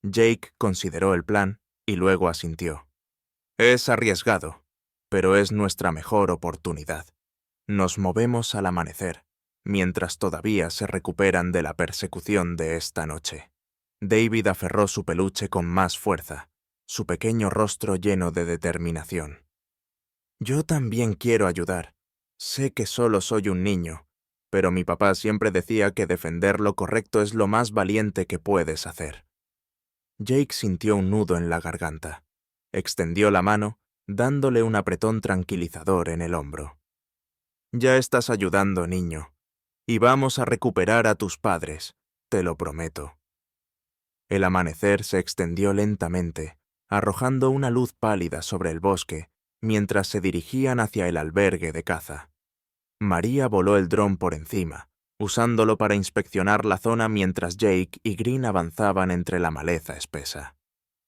Jake consideró el plan y luego asintió. «Es arriesgado, pero es nuestra mejor oportunidad. Nos movemos al amanecer, mientras todavía se recuperan de la persecución de esta noche». David aferró su peluche con más fuerza, su pequeño rostro lleno de determinación. «Yo también quiero ayudar. Sé que solo soy un niño, pero mi papá siempre decía que defender lo correcto es lo más valiente que puedes hacer». Jake sintió un nudo en la garganta. Extendió la mano, dándole un apretón tranquilizador en el hombro. «Ya estás ayudando, niño, y vamos a recuperar a tus padres, te lo prometo». El amanecer se extendió lentamente, arrojando una luz pálida sobre el bosque, mientras se dirigían hacia el albergue de caza. María voló el dron por encima, usándolo para inspeccionar la zona mientras Jake y Green avanzaban entre la maleza espesa.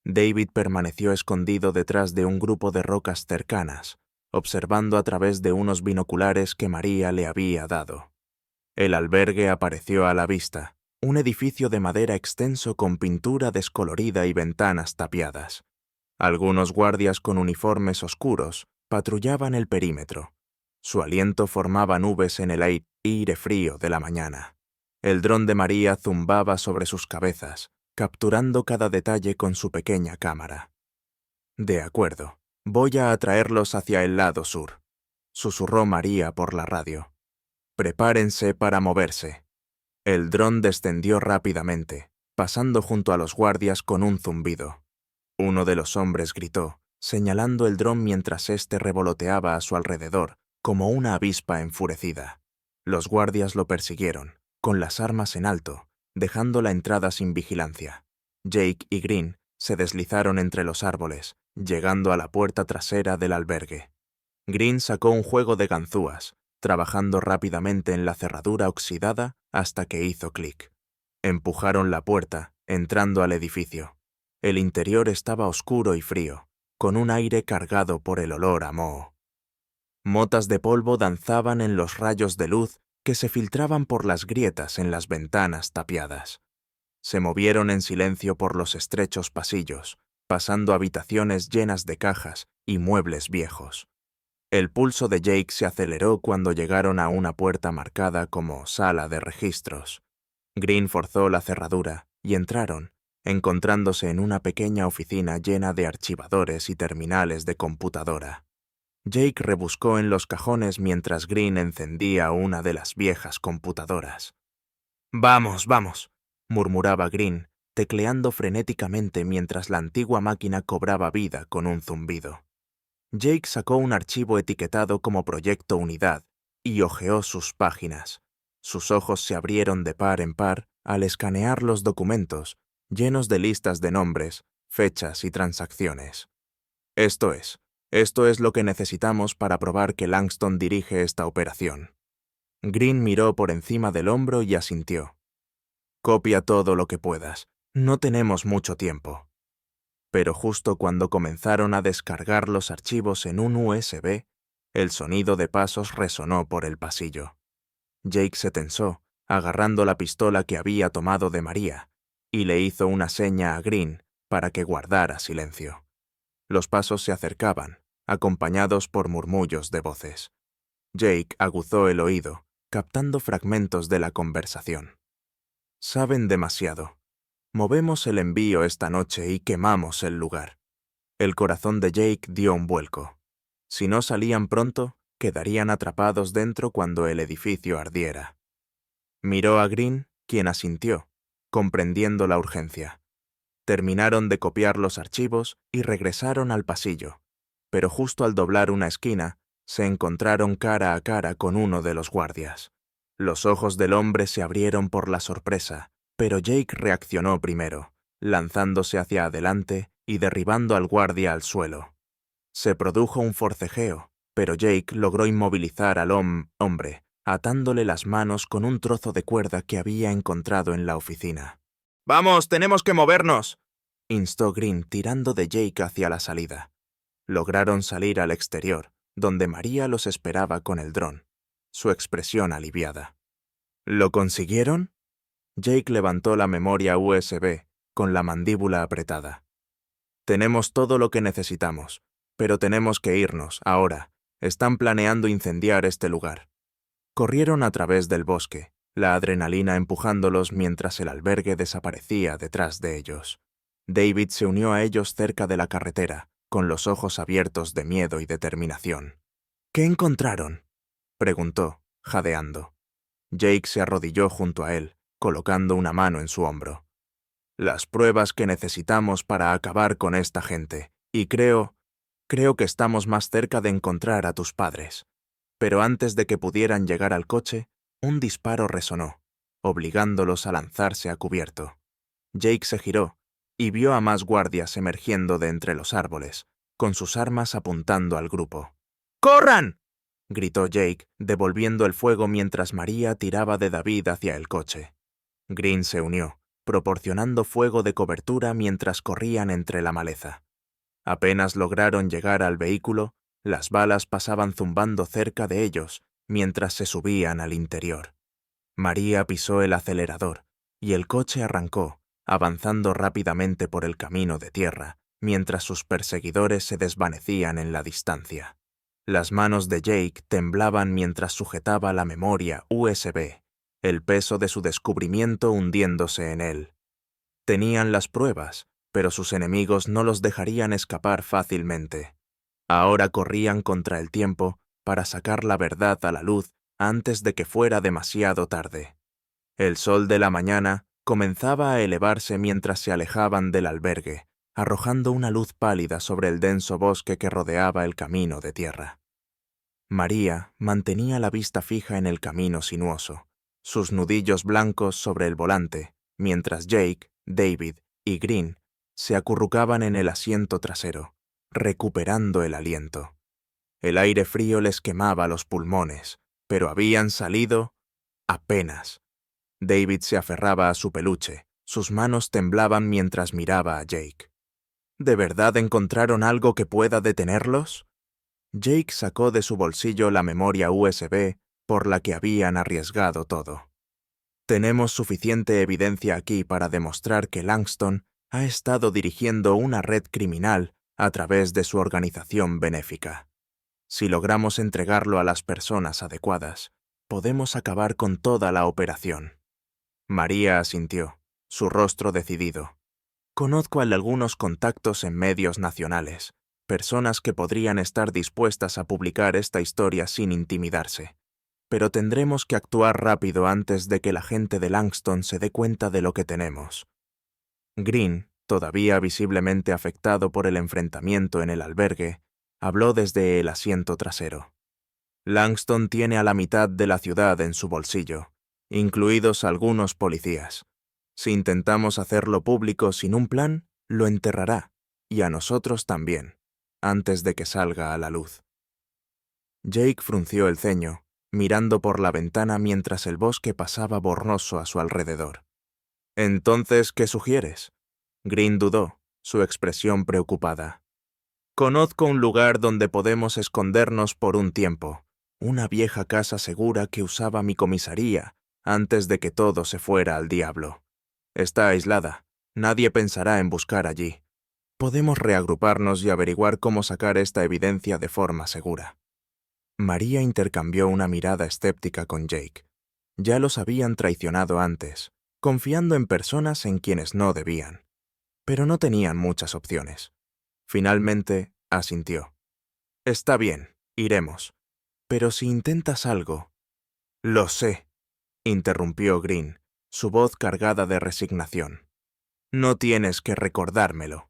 David permaneció escondido detrás de un grupo de rocas cercanas, observando a través de unos binoculares que María le había dado. El albergue apareció a la vista, un edificio de madera extenso con pintura descolorida y ventanas tapiadas. Algunos guardias con uniformes oscuros patrullaban el perímetro. Su aliento formaba nubes en el aire frío de la mañana. El dron de María zumbaba sobre sus cabezas, capturando cada detalle con su pequeña cámara. «De acuerdo, voy a atraerlos hacia el lado sur», susurró María por la radio. «Prepárense para moverse». El dron descendió rápidamente, pasando junto a los guardias con un zumbido. Uno de los hombres gritó, señalando el dron mientras éste revoloteaba a su alrededor, como una avispa enfurecida. Los guardias lo persiguieron, con las armas en alto, dejando la entrada sin vigilancia. Jake y Green se deslizaron entre los árboles, llegando a la puerta trasera del albergue. Green sacó un juego de ganzúas, trabajando rápidamente en la cerradura oxidada hasta que hizo clic. Empujaron la puerta, entrando al edificio. El interior estaba oscuro y frío, con un aire cargado por el olor a moho. Motas de polvo danzaban en los rayos de luz que se filtraban por las grietas en las ventanas tapiadas. Se movieron en silencio por los estrechos pasillos, pasando habitaciones llenas de cajas y muebles viejos. El pulso de Jake se aceleró cuando llegaron a una puerta marcada como sala de registros. Green forzó la cerradura y entraron, encontrándose en una pequeña oficina llena de archivadores y terminales de computadora. Jake rebuscó en los cajones mientras Green encendía una de las viejas computadoras. «Vamos, vamos», murmuraba Green, tecleando frenéticamente mientras la antigua máquina cobraba vida con un zumbido. Jake sacó un archivo etiquetado como Proyecto Unidad y hojeó sus páginas. Sus ojos se abrieron de par en par al escanear los documentos, llenos de listas de nombres, fechas y transacciones. Esto es lo que necesitamos para probar que Langston dirige esta operación». Green miró por encima del hombro y asintió. «Copia todo lo que puedas. No tenemos mucho tiempo». Pero justo cuando comenzaron a descargar los archivos en un USB, el sonido de pasos resonó por el pasillo. Jake se tensó, agarrando la pistola que había tomado de María, y le hizo una seña a Green para que guardara silencio. Los pasos se acercaban, acompañados por murmullos de voces. Jake aguzó el oído, captando fragmentos de la conversación. «Saben demasiado. Movemos el envío esta noche y quemamos el lugar». El corazón de Jake dio un vuelco. Si no salían pronto, quedarían atrapados dentro cuando el edificio ardiera. Miró a Green, quien asintió, comprendiendo la urgencia. Terminaron de copiar los archivos y regresaron al pasillo, pero justo al doblar una esquina, se encontraron cara a cara con uno de los guardias. Los ojos del hombre se abrieron por la sorpresa, pero Jake reaccionó primero, lanzándose hacia adelante y derribando al guardia al suelo. Se produjo un forcejeo, pero Jake logró inmovilizar al hombre, atándole las manos con un trozo de cuerda que había encontrado en la oficina. «¡Vamos, tenemos que movernos!», instó Green tirando de Jake hacia la salida. Lograron salir al exterior, donde María los esperaba con el dron, su expresión aliviada. «¿Lo consiguieron?». Jake levantó la memoria USB, con la mandíbula apretada. «Tenemos todo lo que necesitamos, pero tenemos que irnos, ahora. Están planeando incendiar este lugar». Corrieron a través del bosque, la adrenalina empujándolos mientras el albergue desaparecía detrás de ellos. David se unió a ellos cerca de la carretera, con los ojos abiertos de miedo y determinación. «¿Qué encontraron?», preguntó, jadeando. Jake se arrodilló junto a él, colocando una mano en su hombro. «Las pruebas que necesitamos para acabar con esta gente, y creo que estamos más cerca de encontrar a tus padres». Pero antes de que pudieran llegar al coche, un disparo resonó, obligándolos a lanzarse a cubierto. Jake se giró y vio a más guardias emergiendo de entre los árboles, con sus armas apuntando al grupo. «¡Corran!», gritó Jake, devolviendo el fuego mientras María tiraba de David hacia el coche. Green se unió, proporcionando fuego de cobertura mientras corrían entre la maleza. Apenas lograron llegar al vehículo, las balas pasaban zumbando cerca de ellos mientras se subían al interior. María pisó el acelerador y el coche arrancó, avanzando rápidamente por el camino de tierra, mientras sus perseguidores se desvanecían en la distancia. Las manos de Jake temblaban mientras sujetaba la memoria USB, el peso de su descubrimiento hundiéndose en él. Tenían las pruebas, pero sus enemigos no los dejarían escapar fácilmente. Ahora corrían contra el tiempo para sacar la verdad a la luz antes de que fuera demasiado tarde. El sol de la mañana comenzaba a elevarse mientras se alejaban del albergue, arrojando una luz pálida sobre el denso bosque que rodeaba el camino de tierra. María mantenía la vista fija en el camino sinuoso, sus nudillos blancos sobre el volante, mientras Jake, David y Green se acurrucaban en el asiento trasero, recuperando el aliento. El aire frío les quemaba los pulmones, pero habían salido apenas. David se aferraba a su peluche, sus manos temblaban mientras miraba a Jake. ¿De verdad encontraron algo que pueda detenerlos? Jake sacó de su bolsillo la memoria USB por la que habían arriesgado todo. Tenemos suficiente evidencia aquí para demostrar que Langston ha estado dirigiendo una red criminal a través de su organización benéfica. Si logramos entregarlo a las personas adecuadas, podemos acabar con toda la operación. María asintió, su rostro decidido. Conozco a algunos contactos en medios nacionales, personas que podrían estar dispuestas a publicar esta historia sin intimidarse. Pero tendremos que actuar rápido antes de que la gente de Langston se dé cuenta de lo que tenemos. Green, todavía visiblemente afectado por el enfrentamiento en el albergue, habló desde el asiento trasero. Langston tiene a la mitad de la ciudad en su bolsillo, incluidos algunos policías. Si intentamos hacerlo público sin un plan, lo enterrará, y a nosotros también, antes de que salga a la luz. Jake frunció el ceño mirando por la ventana mientras el bosque pasaba borroso a su alrededor. «¿Entonces qué sugieres?» Green dudó, su expresión preocupada. «Conozco un lugar donde podemos escondernos por un tiempo, una vieja casa segura que usaba mi comisaría antes de que todo se fuera al diablo. Está aislada, nadie pensará en buscar allí. Podemos reagruparnos y averiguar cómo sacar esta evidencia de forma segura». María intercambió una mirada escéptica con Jake. Ya los habían traicionado antes, confiando en personas en quienes no debían. Pero no tenían muchas opciones. Finalmente, asintió. «Está bien, iremos. Pero si intentas algo...» «Lo sé», interrumpió Green, su voz cargada de resignación. «No tienes que recordármelo».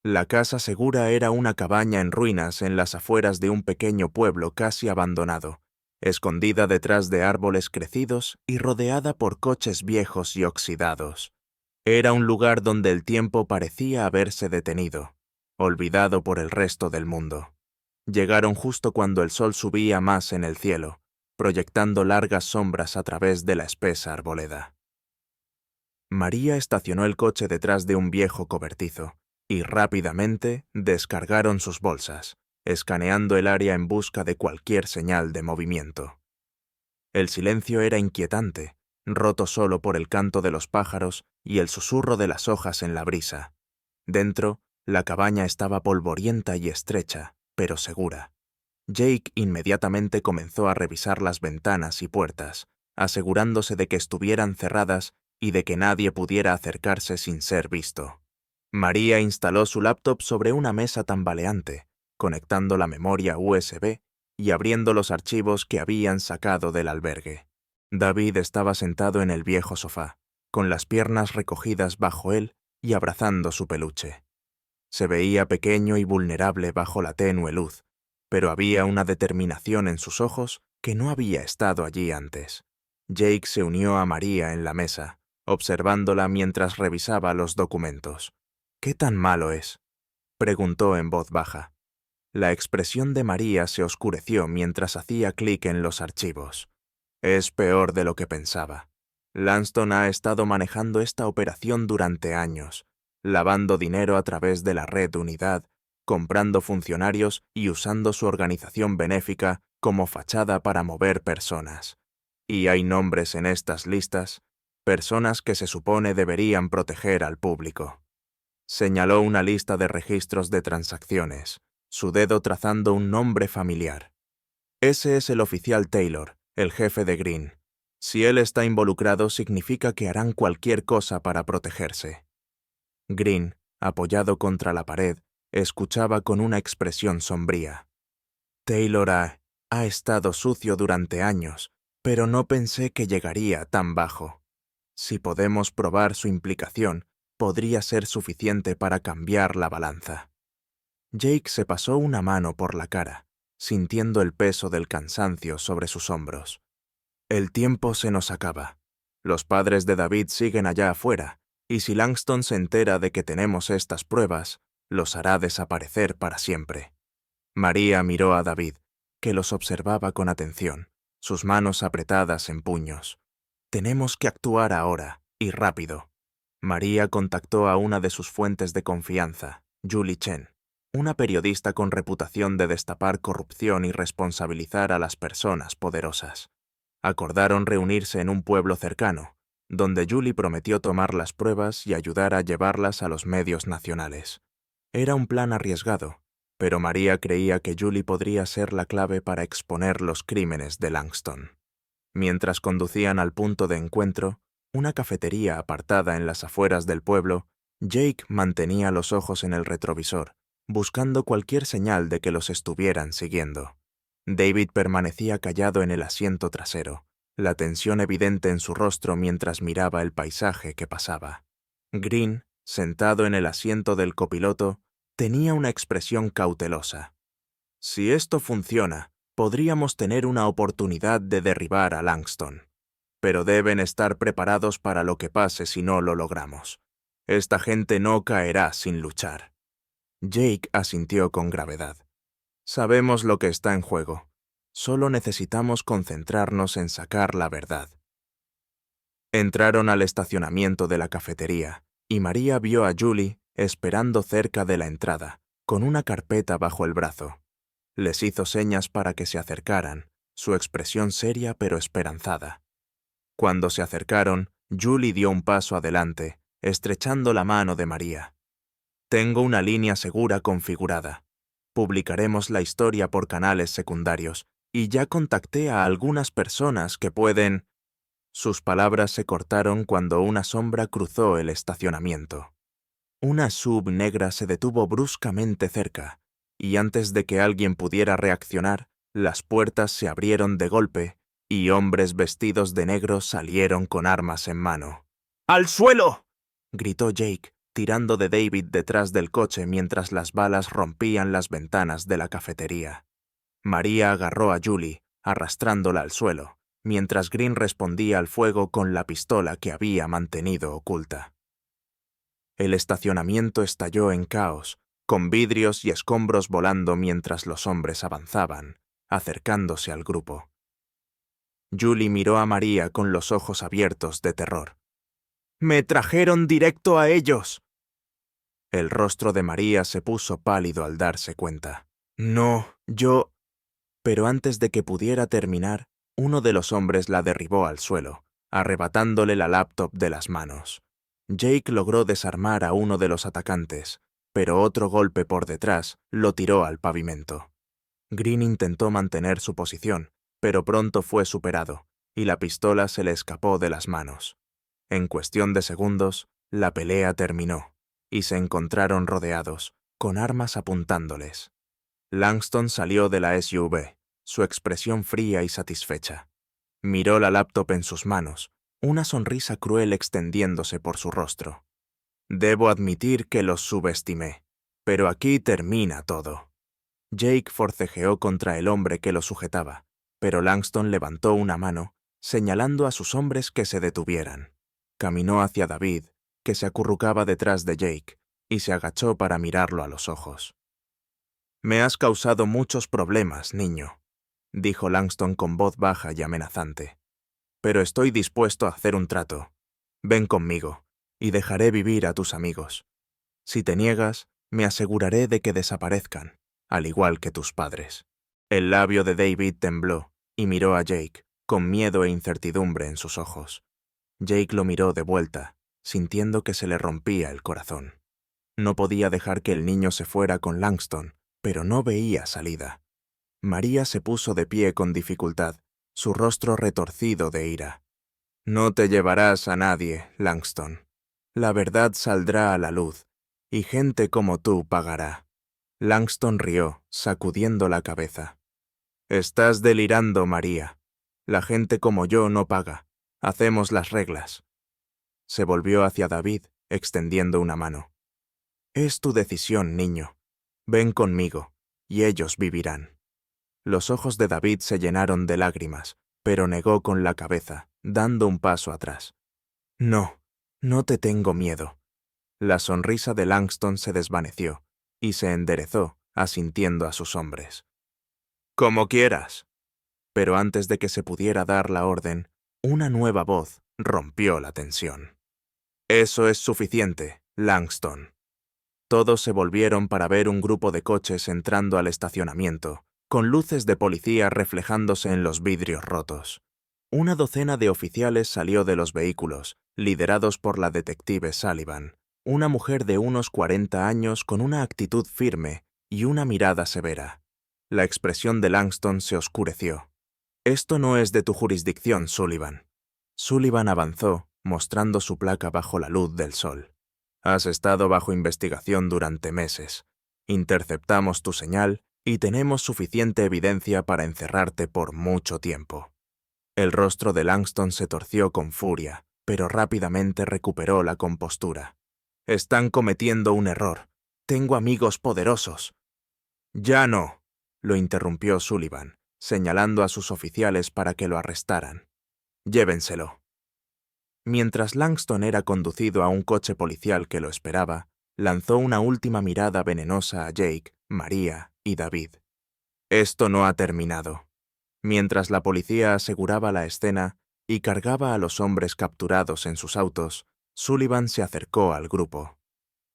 La casa segura era una cabaña en ruinas en las afueras de un pequeño pueblo casi abandonado, escondida detrás de árboles crecidos y rodeada por coches viejos y oxidados. Era un lugar donde el tiempo parecía haberse detenido, olvidado por el resto del mundo. Llegaron justo cuando el sol subía más en el cielo, proyectando largas sombras a través de la espesa arboleda. María estacionó el coche detrás de un viejo cobertizo, y rápidamente descargaron sus bolsas, escaneando el área en busca de cualquier señal de movimiento. El silencio era inquietante, roto solo por el canto de los pájaros y el susurro de las hojas en la brisa. Dentro, la cabaña estaba polvorienta y estrecha, pero segura. Jake inmediatamente comenzó a revisar las ventanas y puertas, asegurándose de que estuvieran cerradas y de que nadie pudiera acercarse sin ser visto. María instaló su laptop sobre una mesa tambaleante, conectando la memoria USB y abriendo los archivos que habían sacado del albergue. David estaba sentado en el viejo sofá, con las piernas recogidas bajo él y abrazando su peluche. Se veía pequeño y vulnerable bajo la tenue luz, pero había una determinación en sus ojos que no había estado allí antes. Jake se unió a María en la mesa, observándola mientras revisaba los documentos. «¿Qué tan malo es?», preguntó en voz baja. La expresión de María se oscureció mientras hacía clic en los archivos. «Es peor de lo que pensaba. Langston ha estado manejando esta operación durante años, lavando dinero a través de la red Unidad, comprando funcionarios y usando su organización benéfica como fachada para mover personas. Y hay nombres en estas listas, personas que se supone deberían proteger al público». Señaló una lista de registros de transacciones, su dedo trazando un nombre familiar. «Ese es el oficial Taylor, el jefe de Green. Si él está involucrado, significa que harán cualquier cosa para protegerse». Green, apoyado contra la pared, escuchaba con una expresión sombría. «Taylor ha estado sucio durante años, pero no pensé que llegaría tan bajo. Si podemos probar su implicación, podría ser suficiente para cambiar la balanza». Jake se pasó una mano por la cara, sintiendo el peso del cansancio sobre sus hombros. «El tiempo se nos acaba. Los padres de David siguen allá afuera, y si Langston se entera de que tenemos estas pruebas, los hará desaparecer para siempre». María miró a David, que los observaba con atención, sus manos apretadas en puños. «Tenemos que actuar ahora, y rápido». María contactó a una de sus fuentes de confianza, Julie Chen, una periodista con reputación de destapar corrupción y responsabilizar a las personas poderosas. Acordaron reunirse en un pueblo cercano, donde Julie prometió tomar las pruebas y ayudar a llevarlas a los medios nacionales. Era un plan arriesgado, pero María creía que Julie podría ser la clave para exponer los crímenes de Langston. Mientras conducían al punto de encuentro, una cafetería apartada en las afueras del pueblo, Jake mantenía los ojos en el retrovisor, buscando cualquier señal de que los estuvieran siguiendo. David permanecía callado en el asiento trasero, la tensión evidente en su rostro mientras miraba el paisaje que pasaba. Green, sentado en el asiento del copiloto, tenía una expresión cautelosa. «Si esto funciona, podríamos tener una oportunidad de derribar a Langston. Pero deben estar preparados para lo que pase si no lo logramos. Esta gente no caerá sin luchar». Jake asintió con gravedad. «Sabemos lo que está en juego. Solo necesitamos concentrarnos en sacar la verdad. Entraron al estacionamiento de la cafetería, y María vio a Julie esperando cerca de la entrada, con una carpeta bajo el brazo. Les hizo señas para que se acercaran, su expresión seria pero esperanzada. Cuando se acercaron, Julie dio un paso adelante, estrechando la mano de María. Tengo una línea segura configurada. Publicaremos la historia por canales secundarios, y ya contacté a algunas personas que pueden... Sus palabras se cortaron cuando una sombra cruzó el estacionamiento. Una SUV negra se detuvo bruscamente cerca, y antes de que alguien pudiera reaccionar, las puertas se abrieron de golpe y hombres vestidos de negro salieron con armas en mano. ¡Al suelo!, gritó Jake, tirando de David detrás del coche mientras las balas rompían las ventanas de la cafetería. María agarró a Julie, arrastrándola al suelo, mientras Green respondía al fuego con la pistola que había mantenido oculta. El estacionamiento estalló en caos, con vidrios y escombros volando mientras los hombres avanzaban, acercándose al grupo. Julie miró a María con los ojos abiertos de terror. ¡Me trajeron directo a ellos! El rostro de María se puso pálido al darse cuenta. No, yo... Pero antes de que pudiera terminar, uno de los hombres la derribó al suelo, arrebatándole la laptop de las manos. Jake logró desarmar a uno de los atacantes, pero otro golpe por detrás lo tiró al pavimento. Green intentó mantener su posición, pero pronto fue superado, y la pistola se le escapó de las manos. En cuestión de segundos, la pelea terminó, y se encontraron rodeados, con armas apuntándoles. Langston salió de la SUV, su expresión fría y satisfecha. Miró la laptop en sus manos, una sonrisa cruel extendiéndose por su rostro. Debo admitir que los subestimé, pero aquí termina todo. Jake forcejeó contra el hombre que lo sujetaba, pero Langston levantó una mano, señalando a sus hombres que se detuvieran. Caminó hacia David, que se acurrucaba detrás de Jake, y se agachó para mirarlo a los ojos. «Me has causado muchos problemas, niño», dijo Langston con voz baja y amenazante. «Pero estoy dispuesto a hacer un trato. Ven conmigo, y dejaré vivir a tus amigos. Si te niegas, me aseguraré de que desaparezcan, al igual que tus padres». El labio de David tembló, y miró a Jake, con miedo e incertidumbre en sus ojos. Jake lo miró de vuelta, sintiendo que se le rompía el corazón. No podía dejar que el niño se fuera con Langston, pero no veía salida. María se puso de pie con dificultad, su rostro retorcido de ira. «No te llevarás a nadie, Langston. La verdad saldrá a la luz, y gente como tú pagará». Langston rió, sacudiendo la cabeza. «Estás delirando, María. La gente como yo no paga. Hacemos las reglas». Se volvió hacia David, extendiendo una mano. «Es tu decisión, niño. Ven conmigo, y ellos vivirán». Los ojos de David se llenaron de lágrimas, pero negó con la cabeza, dando un paso atrás. «No, no te tengo miedo». La sonrisa de Langston se desvaneció, y se enderezó, asintiendo a sus hombres. «Como quieras». Pero antes de que se pudiera dar la orden, una nueva voz rompió la tensión. «Eso es suficiente, Langston». Todos se volvieron para ver un grupo de coches entrando al estacionamiento, con luces de policía reflejándose en los vidrios rotos. Una docena de oficiales salió de los vehículos, liderados por la detective Sullivan, una mujer de unos 40 años con una actitud firme y una mirada severa. La expresión de Langston se oscureció. «Esto no es de tu jurisdicción, Sullivan». Sullivan avanzó, mostrando su placa bajo la luz del sol. «Has estado bajo investigación durante meses. Interceptamos tu señal y tenemos suficiente evidencia para encerrarte por mucho tiempo». El rostro de Langston se torció con furia, pero rápidamente recuperó la compostura. «Están cometiendo un error. Tengo amigos poderosos». «Ya no», lo interrumpió Sullivan, señalando a sus oficiales para que lo arrestaran. «Llévenselo». Mientras Langston era conducido a un coche policial que lo esperaba, lanzó una última mirada venenosa a Jake, María y David. «Esto no ha terminado». Mientras la policía aseguraba la escena y cargaba a los hombres capturados en sus autos, Sullivan se acercó al grupo.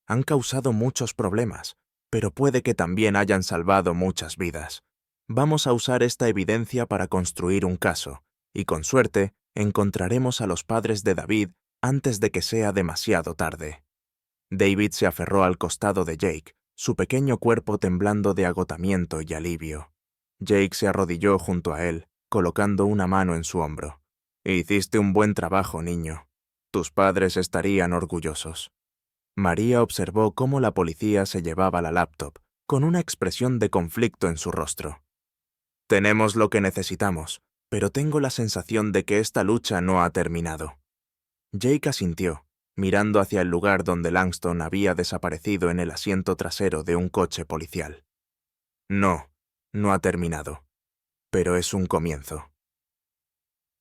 Han causado muchos problemas, pero puede que también hayan salvado muchas vidas. Vamos a usar esta evidencia para construir un caso, y con suerte encontraremos a los padres de David antes de que sea demasiado tarde. David se aferró al costado de Jake, su pequeño cuerpo temblando de agotamiento y alivio. Jake se arrodilló junto a él, colocando una mano en su hombro. Hiciste un buen trabajo, niño. Tus padres estarían orgullosos. María observó cómo la policía se llevaba la laptop, con una expresión de conflicto en su rostro. Tenemos lo que necesitamos, pero tengo la sensación de que esta lucha no ha terminado. Jake asintió, mirando hacia el lugar donde Langston había desaparecido en el asiento trasero de un coche policial. No, no ha terminado, pero es un comienzo.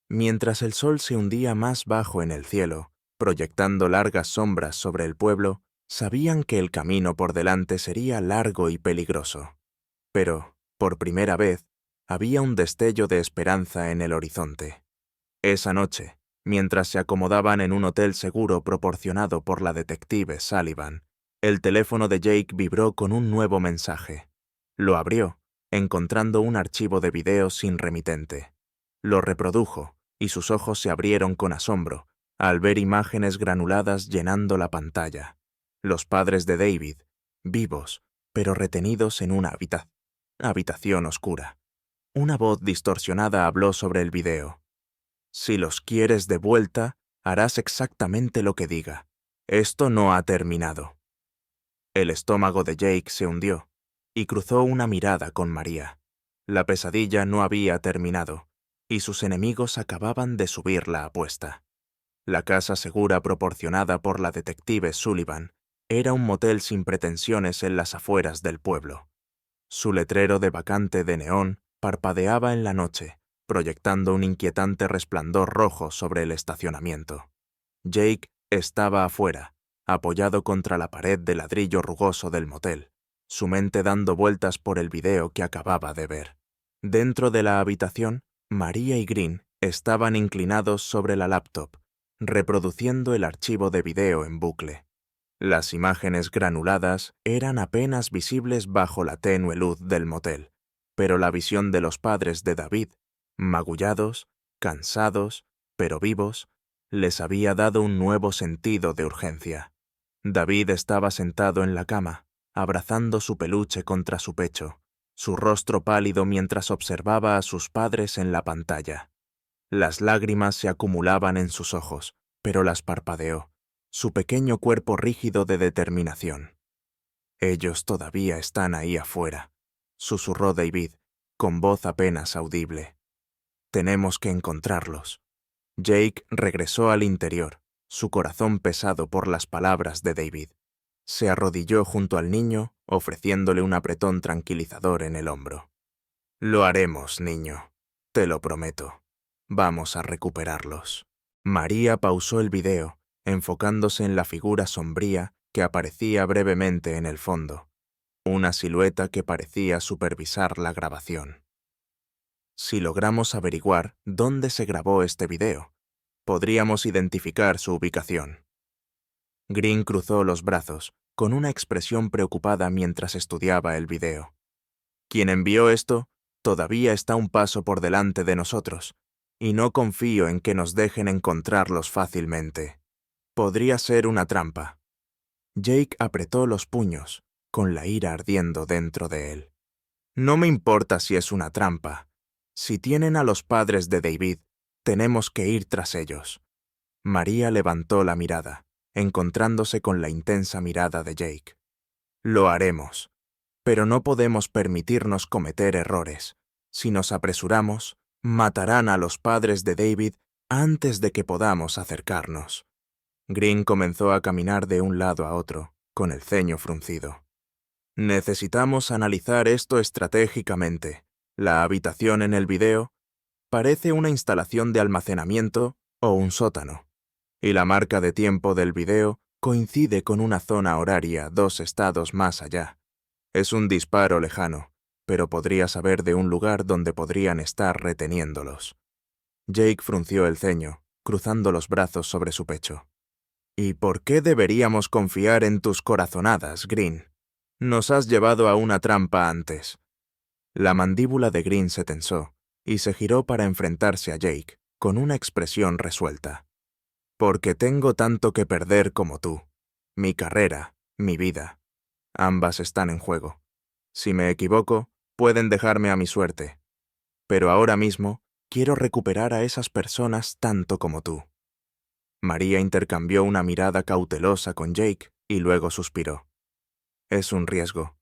Mientras el sol se hundía más bajo en el cielo, proyectando largas sombras sobre el pueblo, sabían que el camino por delante sería largo y peligroso. Pero, por primera vez, había un destello de esperanza en el horizonte. Esa noche, mientras se acomodaban en un hotel seguro proporcionado por la detective Sullivan, el teléfono de Jake vibró con un nuevo mensaje. Lo abrió, encontrando un archivo de video sin remitente. Lo reprodujo, y sus ojos se abrieron con asombro al ver imágenes granuladas llenando la pantalla. Los padres de David, vivos, pero retenidos en una habitación oscura. Una voz distorsionada habló sobre el video. Si los quieres de vuelta, harás exactamente lo que diga. Esto no ha terminado. El estómago de Jake se hundió, y cruzó una mirada con María. La pesadilla no había terminado, y sus enemigos acababan de subir la apuesta. La casa segura proporcionada por la detective Sullivan era un motel sin pretensiones en las afueras del pueblo. Su letrero de vacante de neón parpadeaba en la noche, proyectando un inquietante resplandor rojo sobre el estacionamiento. Jake estaba afuera, apoyado contra la pared de ladrillo rugoso del motel, su mente dando vueltas por el video que acababa de ver. Dentro de la habitación, María y Green estaban inclinados sobre la laptop, reproduciendo el archivo de video en bucle. Las imágenes granuladas eran apenas visibles bajo la tenue luz del motel, pero la visión de los padres de David, magullados, cansados, pero vivos, les había dado un nuevo sentido de urgencia. David estaba sentado en la cama, abrazando su peluche contra su pecho, su rostro pálido mientras observaba a sus padres en la pantalla. Las lágrimas se acumulaban en sus ojos, pero las parpadeó, su pequeño cuerpo rígido de determinación. Ellos todavía están ahí afuera, susurró David, con voz apenas audible. Tenemos que encontrarlos. Jake regresó al interior, su corazón pesado por las palabras de David. Se arrodilló junto al niño, ofreciéndole un apretón tranquilizador en el hombro. Lo haremos, niño. Te lo prometo. Vamos a recuperarlos. María pausó el video, enfocándose en la figura sombría que aparecía brevemente en el fondo, una silueta que parecía supervisar la grabación. Si logramos averiguar dónde se grabó este video, podríamos identificar su ubicación. Green cruzó los brazos, con una expresión preocupada mientras estudiaba el video. Quien envió esto todavía está un paso por delante de nosotros, y no confío en que nos dejen encontrarlos fácilmente. Podría ser una trampa. Jake apretó los puños, con la ira ardiendo dentro de él. No me importa si es una trampa. Si tienen a los padres de David, tenemos que ir tras ellos. María levantó la mirada, encontrándose con la intensa mirada de Jake. Lo haremos, pero no podemos permitirnos cometer errores. Si nos apresuramos, matarán a los padres de David antes de que podamos acercarnos. Green comenzó a caminar de un lado a otro, con el ceño fruncido. Necesitamos analizar esto estratégicamente. La habitación en el video parece una instalación de almacenamiento o un sótano, y la marca de tiempo del video coincide con una zona horaria 2 estados más allá. Es un disparo lejano, pero podría saber de un lugar donde podrían estar reteniéndolos. Jake frunció el ceño, cruzando los brazos sobre su pecho. ¿Y por qué deberíamos confiar en tus corazonadas, Green? Nos has llevado a una trampa antes. La mandíbula de Green se tensó y se giró para enfrentarse a Jake, con una expresión resuelta. Porque tengo tanto que perder como tú. Mi carrera, mi vida. Ambas están en juego. Si me equivoco, pueden dejarme a mi suerte. Pero ahora mismo quiero recuperar a esas personas tanto como tú. María intercambió una mirada cautelosa con Jake y luego suspiró. Es un riesgo,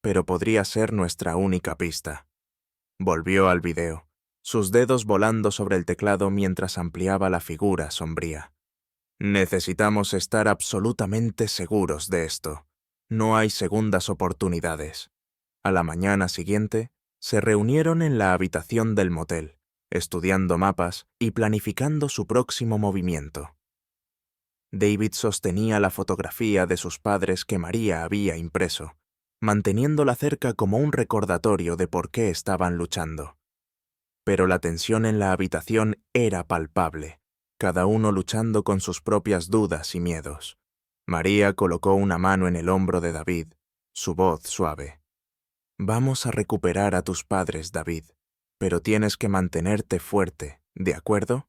pero podría ser nuestra única pista. Volvió al video, sus dedos volando sobre el teclado mientras ampliaba la figura sombría. Necesitamos estar absolutamente seguros de esto. No hay segundas oportunidades. A la mañana siguiente, se reunieron en la habitación del motel, estudiando mapas y planificando su próximo movimiento. David sostenía la fotografía de sus padres que María había impreso, manteniéndola cerca como un recordatorio de por qué estaban luchando. Pero la tensión en la habitación era palpable, cada uno luchando con sus propias dudas y miedos. María colocó una mano en el hombro de David, su voz suave. Vamos a recuperar a tus padres, David, pero tienes que mantenerte fuerte, ¿de acuerdo?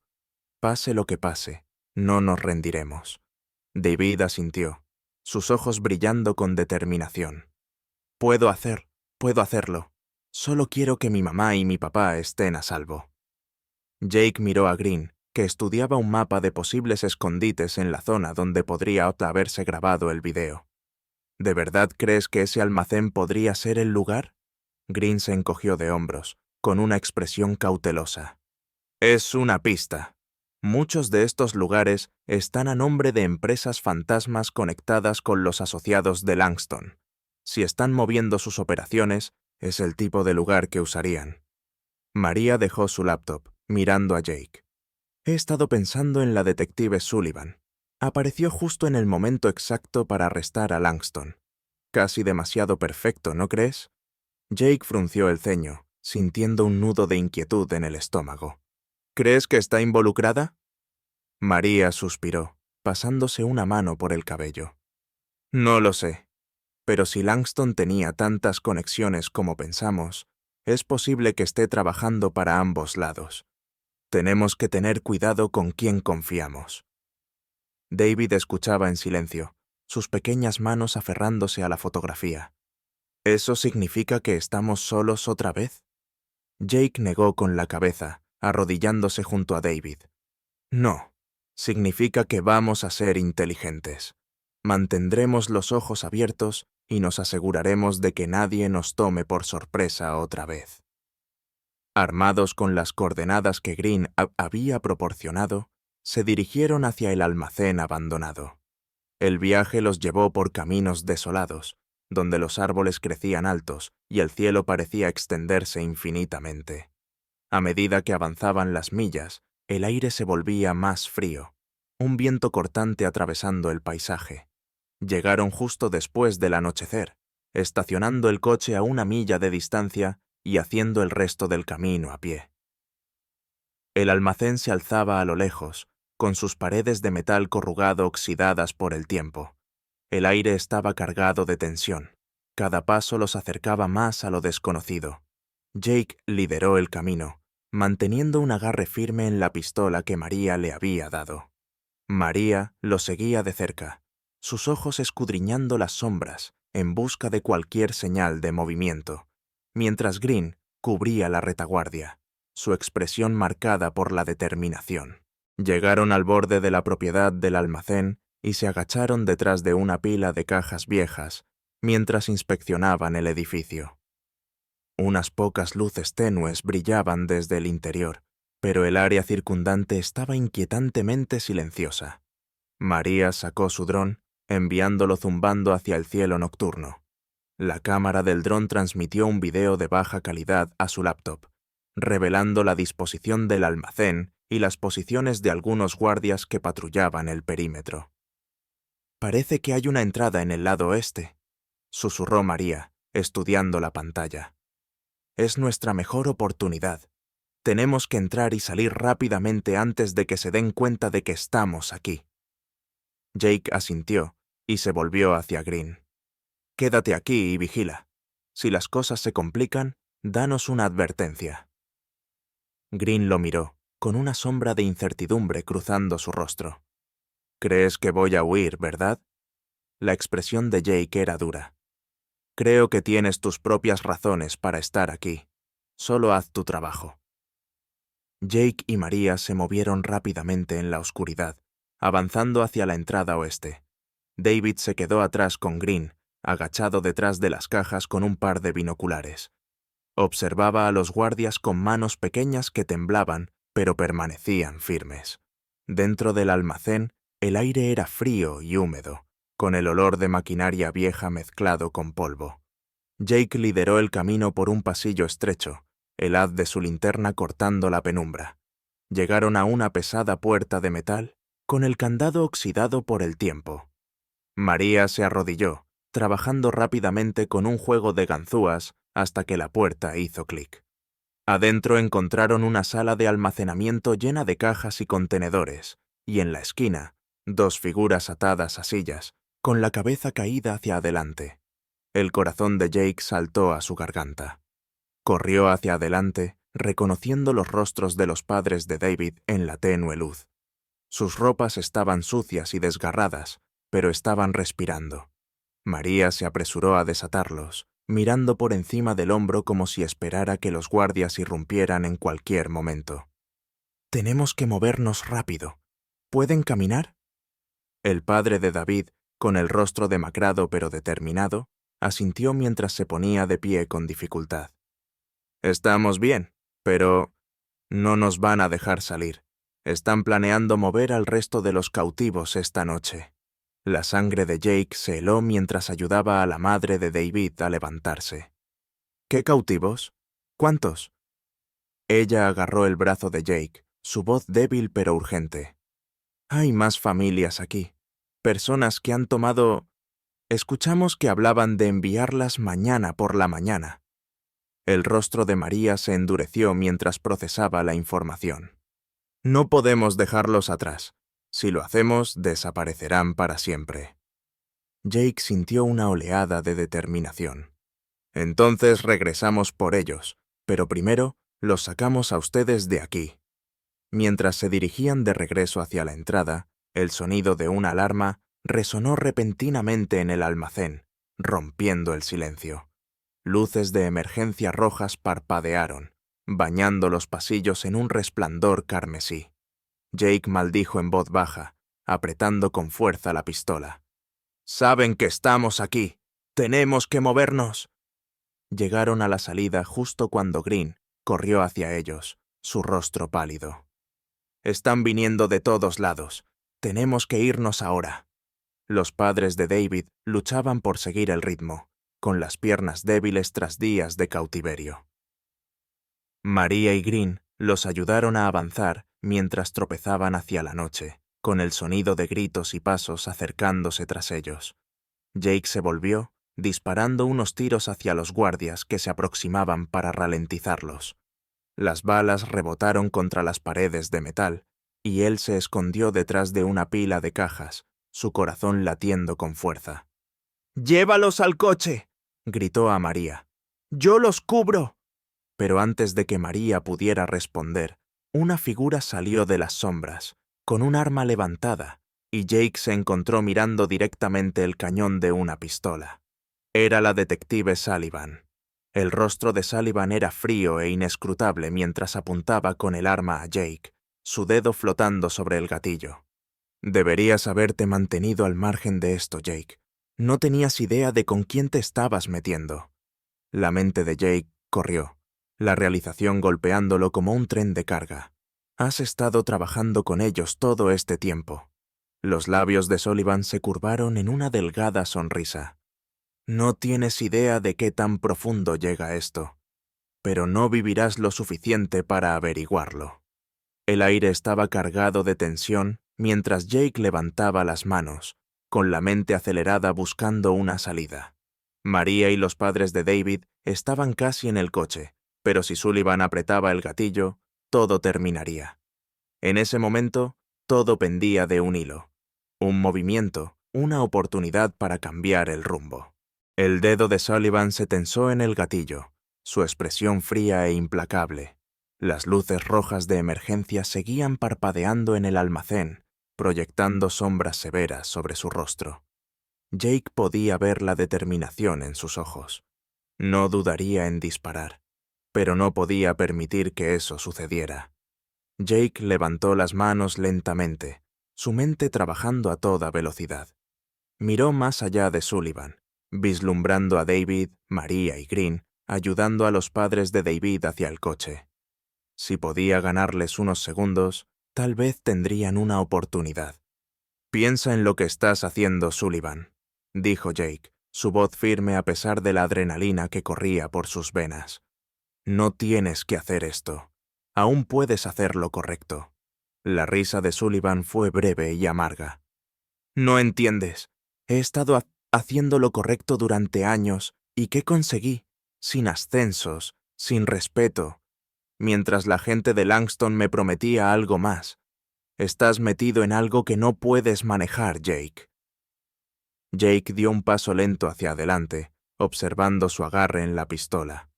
Pase lo que pase, no nos rendiremos. David asintió, sus ojos brillando con determinación. Puedo hacerlo. Solo quiero que mi mamá y mi papá estén a salvo. Jake miró a Green, que estudiaba un mapa de posibles escondites en la zona donde podría haberse grabado el video. ¿De verdad crees que ese almacén podría ser el lugar? Green se encogió de hombros, con una expresión cautelosa. Es una pista. Muchos de estos lugares están a nombre de empresas fantasmas conectadas con los asociados de Langston. Si están moviendo sus operaciones, es el tipo de lugar que usarían. María dejó su laptop, mirando a Jake. He estado pensando en la detective Sullivan. Apareció justo en el momento exacto para arrestar a Langston. Casi demasiado perfecto, ¿no crees? Jake frunció el ceño, sintiendo un nudo de inquietud en el estómago. ¿Crees que está involucrada? María suspiró, pasándose una mano por el cabello. No lo sé, pero si Langston tenía tantas conexiones como pensamos, es posible que esté trabajando para ambos lados. Tenemos que tener cuidado con quién confiamos. David escuchaba en silencio, sus pequeñas manos aferrándose a la fotografía. ¿Eso significa que estamos solos otra vez? Jake negó con la cabeza, arrodillándose junto a David. No, significa que vamos a ser inteligentes. Mantendremos los ojos abiertos y nos aseguraremos de que nadie nos tome por sorpresa otra vez. Armados con las coordenadas que Green había proporcionado, se dirigieron hacia el almacén abandonado. El viaje los llevó por caminos desolados, donde los árboles crecían altos y el cielo parecía extenderse infinitamente. A medida que avanzaban las millas, el aire se volvía más frío, un viento cortante atravesando el paisaje. Llegaron justo después del anochecer, estacionando el coche a 1 milla de distancia y haciendo el resto del camino a pie. El almacén se alzaba a lo lejos, con sus paredes de metal corrugado oxidadas por el tiempo. El aire estaba cargado de tensión. Cada paso los acercaba más a lo desconocido. Jake lideró el camino, manteniendo un agarre firme en la pistola que María le había dado. María lo seguía de cerca, sus ojos escudriñando las sombras en busca de cualquier señal de movimiento, mientras Green cubría la retaguardia, su expresión marcada por la determinación. Llegaron al borde de la propiedad del almacén y se agacharon detrás de una pila de cajas viejas mientras inspeccionaban el edificio. Unas pocas luces tenues brillaban desde el interior, pero el área circundante estaba inquietantemente silenciosa. María sacó su dron, enviándolo zumbando hacia el cielo nocturno. La cámara del dron transmitió un video de baja calidad a su laptop, revelando la disposición del almacén y las posiciones de algunos guardias que patrullaban el perímetro. «Parece que hay una entrada en el lado oeste», susurró María, estudiando la pantalla. Es nuestra mejor oportunidad. Tenemos que entrar y salir rápidamente antes de que se den cuenta de que estamos aquí. Jake asintió y se volvió hacia Green. Quédate aquí y vigila. Si las cosas se complican, danos una advertencia. Green lo miró, con una sombra de incertidumbre cruzando su rostro. ¿Crees que voy a huir, verdad? La expresión de Jake era dura. Creo que tienes tus propias razones para estar aquí. Solo haz tu trabajo. Jake y María se movieron rápidamente en la oscuridad, avanzando hacia la entrada oeste. David se quedó atrás con Green, agachado detrás de las cajas con un par de binoculares. Observaba a los guardias con manos pequeñas que temblaban, pero permanecían firmes. Dentro del almacén, el aire era frío y húmedo, con el olor de maquinaria vieja mezclado con polvo. Jake lideró el camino por un pasillo estrecho, el haz de su linterna cortando la penumbra. Llegaron a una pesada puerta de metal, con el candado oxidado por el tiempo. María se arrodilló, trabajando rápidamente con un juego de ganzúas hasta que la puerta hizo clic. Adentro encontraron una sala de almacenamiento llena de cajas y contenedores, y en la esquina, dos figuras atadas a sillas, con la cabeza caída hacia adelante. El corazón de Jake saltó a su garganta. Corrió hacia adelante, reconociendo los rostros de los padres de David en la tenue luz. Sus ropas estaban sucias y desgarradas, pero estaban respirando. María se apresuró a desatarlos, mirando por encima del hombro como si esperara que los guardias irrumpieran en cualquier momento. «Tenemos que movernos rápido. ¿Pueden caminar?» El padre de David, con el rostro demacrado pero determinado, asintió mientras se ponía de pie con dificultad. «Estamos bien, pero no nos van a dejar salir. Están planeando mover al resto de los cautivos esta noche». La sangre de Jake se heló mientras ayudaba a la madre de David a levantarse. «¿Qué cautivos? ¿Cuántos?» Ella agarró el brazo de Jake, su voz débil pero urgente. «Hay más familias aquí. Personas que han tomado... Escuchamos que hablaban de enviarlas mañana por la mañana». El rostro de María se endureció mientras procesaba la información. «No podemos dejarlos atrás. Si lo hacemos, desaparecerán para siempre». Jake sintió una oleada de determinación. «Entonces regresamos por ellos, pero primero los sacamos a ustedes de aquí». Mientras se dirigían de regreso hacia la entrada, el sonido de una alarma resonó repentinamente en el almacén, rompiendo el silencio. Luces de emergencia rojas parpadearon, bañando los pasillos en un resplandor carmesí. Jake maldijo en voz baja, apretando con fuerza la pistola. «Saben que estamos aquí. Tenemos que movernos». Llegaron a la salida justo cuando Green corrió hacia ellos, su rostro pálido. «Están viniendo de todos lados. Tenemos que irnos ahora». Los padres de David luchaban por seguir el ritmo, con las piernas débiles tras días de cautiverio. María y Green los ayudaron a avanzar mientras tropezaban hacia la noche, con el sonido de gritos y pasos acercándose tras ellos. Jake se volvió, disparando unos tiros hacia los guardias que se aproximaban para ralentizarlos. Las balas rebotaron contra las paredes de metal, y él se escondió detrás de una pila de cajas, su corazón latiendo con fuerza. «¡Llévalos al coche!», gritó a María. «¡Yo los cubro!». Pero antes de que María pudiera responder, una figura salió de las sombras, con un arma levantada, y Jake se encontró mirando directamente el cañón de una pistola. Era la detective Sullivan. El rostro de Sullivan era frío e inescrutable mientras apuntaba con el arma a Jake, su dedo flotando sobre el gatillo. «Deberías haberte mantenido al margen de esto, Jake. No tenías idea de con quién te estabas metiendo». La mente de Jake corrió, la realización golpeándolo como un tren de carga. «Has estado trabajando con ellos todo este tiempo». Los labios de Sullivan se curvaron en una delgada sonrisa. «No tienes idea de qué tan profundo llega esto, pero no vivirás lo suficiente para averiguarlo». El aire estaba cargado de tensión mientras Jake levantaba las manos, con la mente acelerada buscando una salida. María y los padres de David estaban casi en el coche, pero si Sullivan apretaba el gatillo, todo terminaría. En ese momento, todo pendía de un hilo. Un movimiento, una oportunidad para cambiar el rumbo. El dedo de Sullivan se tensó en el gatillo, su expresión fría e implacable. Las luces rojas de emergencia seguían parpadeando en el almacén, proyectando sombras severas sobre su rostro. Jake podía ver la determinación en sus ojos. No dudaría en disparar, pero no podía permitir que eso sucediera. Jake levantó las manos lentamente, su mente trabajando a toda velocidad. Miró más allá de Sullivan, vislumbrando a David, María y Green, ayudando a los padres de David hacia el coche. Si podía ganarles unos segundos, tal vez tendrían una oportunidad. «Piensa en lo que estás haciendo, Sullivan», dijo Jake, su voz firme a pesar de la adrenalina que corría por sus venas. «No tienes que hacer esto. Aún puedes hacer lo correcto». La risa de Sullivan fue breve y amarga. «No entiendes. He estado haciendo lo correcto durante años, ¿y qué conseguí? Sin ascensos, sin respeto. Mientras la gente de Langston me prometía algo más. Estás metido en algo que no puedes manejar, Jake». Jake dio un paso lento hacia adelante, observando su agarre en la pistola.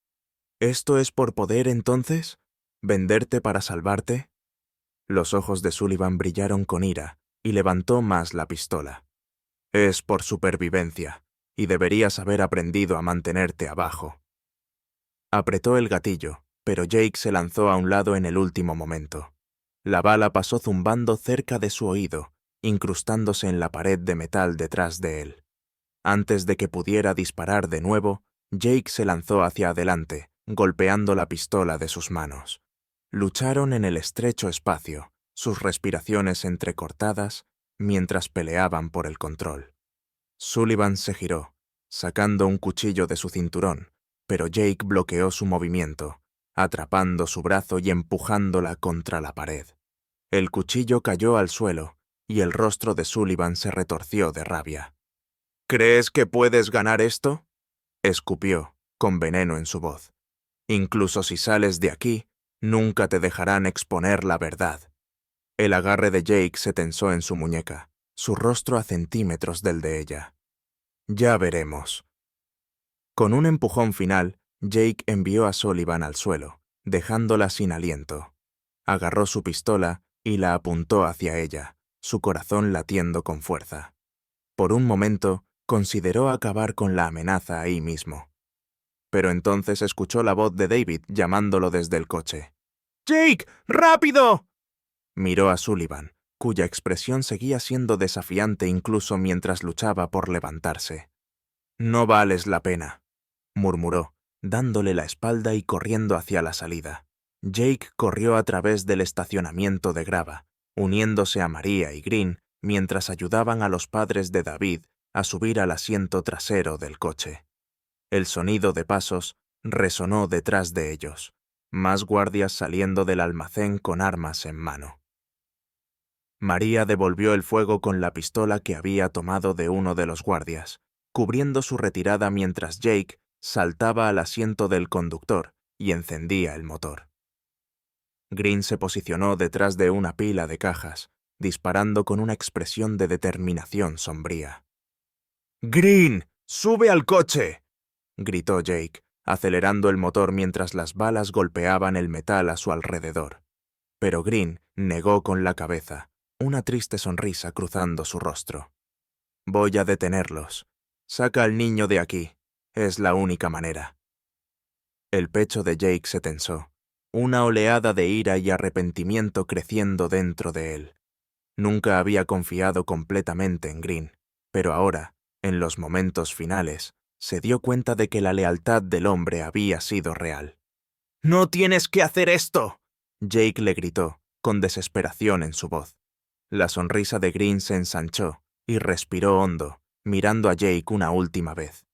«¿Esto es por poder, entonces? ¿Venderte para salvarte?» Los ojos de Sullivan brillaron con ira y levantó más la pistola. «Es por supervivencia, y deberías haber aprendido a mantenerte abajo». Apretó el gatillo, pero Jake se lanzó a un lado en el último momento. La bala pasó zumbando cerca de su oído, incrustándose en la pared de metal detrás de él. Antes de que pudiera disparar de nuevo, Jake se lanzó hacia adelante, golpeando la pistola de sus manos. Lucharon en el estrecho espacio, sus respiraciones entrecortadas, mientras peleaban por el control. Sullivan se giró, sacando un cuchillo de su cinturón, pero Jake bloqueó su movimiento, atrapando su brazo y empujándola contra la pared. El cuchillo cayó al suelo, y el rostro de Sullivan se retorció de rabia. «¿Crees que puedes ganar esto?», escupió, con veneno en su voz. «Incluso si sales de aquí, nunca te dejarán exponer la verdad». El agarre de Jake se tensó en su muñeca, su rostro a centímetros del de ella. «Ya veremos». Con un empujón final, Jake envió a Sullivan al suelo, dejándola sin aliento. Agarró su pistola y la apuntó hacia ella, su corazón latiendo con fuerza. Por un momento, consideró acabar con la amenaza ahí mismo. Pero entonces escuchó la voz de David llamándolo desde el coche. «¡Jake, rápido!». Miró a Sullivan, cuya expresión seguía siendo desafiante incluso mientras luchaba por levantarse. «No vales la pena», murmuró, dándole la espalda y corriendo hacia la salida. Jake corrió a través del estacionamiento de grava, uniéndose a María y Green mientras ayudaban a los padres de David a subir al asiento trasero del coche. El sonido de pasos resonó detrás de ellos, más guardias saliendo del almacén con armas en mano. María devolvió el fuego con la pistola que había tomado de uno de los guardias, cubriendo su retirada mientras Jake saltaba al asiento del conductor y encendía el motor. Green se posicionó detrás de una pila de cajas, disparando con una expresión de determinación sombría. «¡Green, sube al coche!», gritó Jake, acelerando el motor mientras las balas golpeaban el metal a su alrededor. Pero Green negó con la cabeza, una triste sonrisa cruzando su rostro. «Voy a detenerlos. Saca al niño de aquí. Es la única manera». El pecho de Jake se tensó, una oleada de ira y arrepentimiento creciendo dentro de él. Nunca había confiado completamente en Green, pero ahora, en los momentos finales, se dio cuenta de que la lealtad del hombre había sido real. «¡No tienes que hacer esto!», Jake le gritó, con desesperación en su voz. La sonrisa de Green se ensanchó y respiró hondo, mirando a Jake una última vez.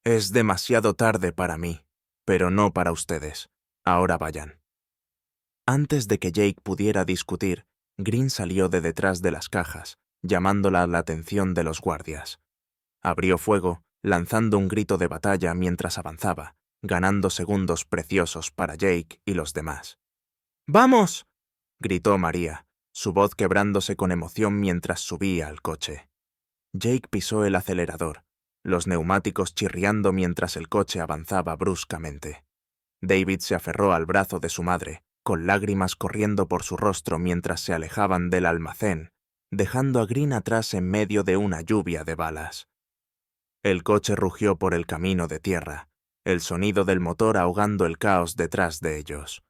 «Es demasiado tarde para mí, pero no para ustedes. Ahora vayan». Antes de que Jake pudiera discutir, Green salió de detrás de las cajas, llamándola la atención de los guardias. Abrió fuego, lanzando un grito de batalla mientras avanzaba, ganando segundos preciosos para Jake y los demás. ¡Vamos!, gritó María, su voz quebrándose con emoción mientras subía al coche. Jake pisó el acelerador, los neumáticos chirriando mientras el coche avanzaba bruscamente. David se aferró al brazo de su madre, con lágrimas corriendo por su rostro mientras se alejaban del almacén, dejando a Green atrás en medio de una lluvia de balas. El coche rugió por el camino de tierra, el sonido del motor ahogando el caos detrás de ellos.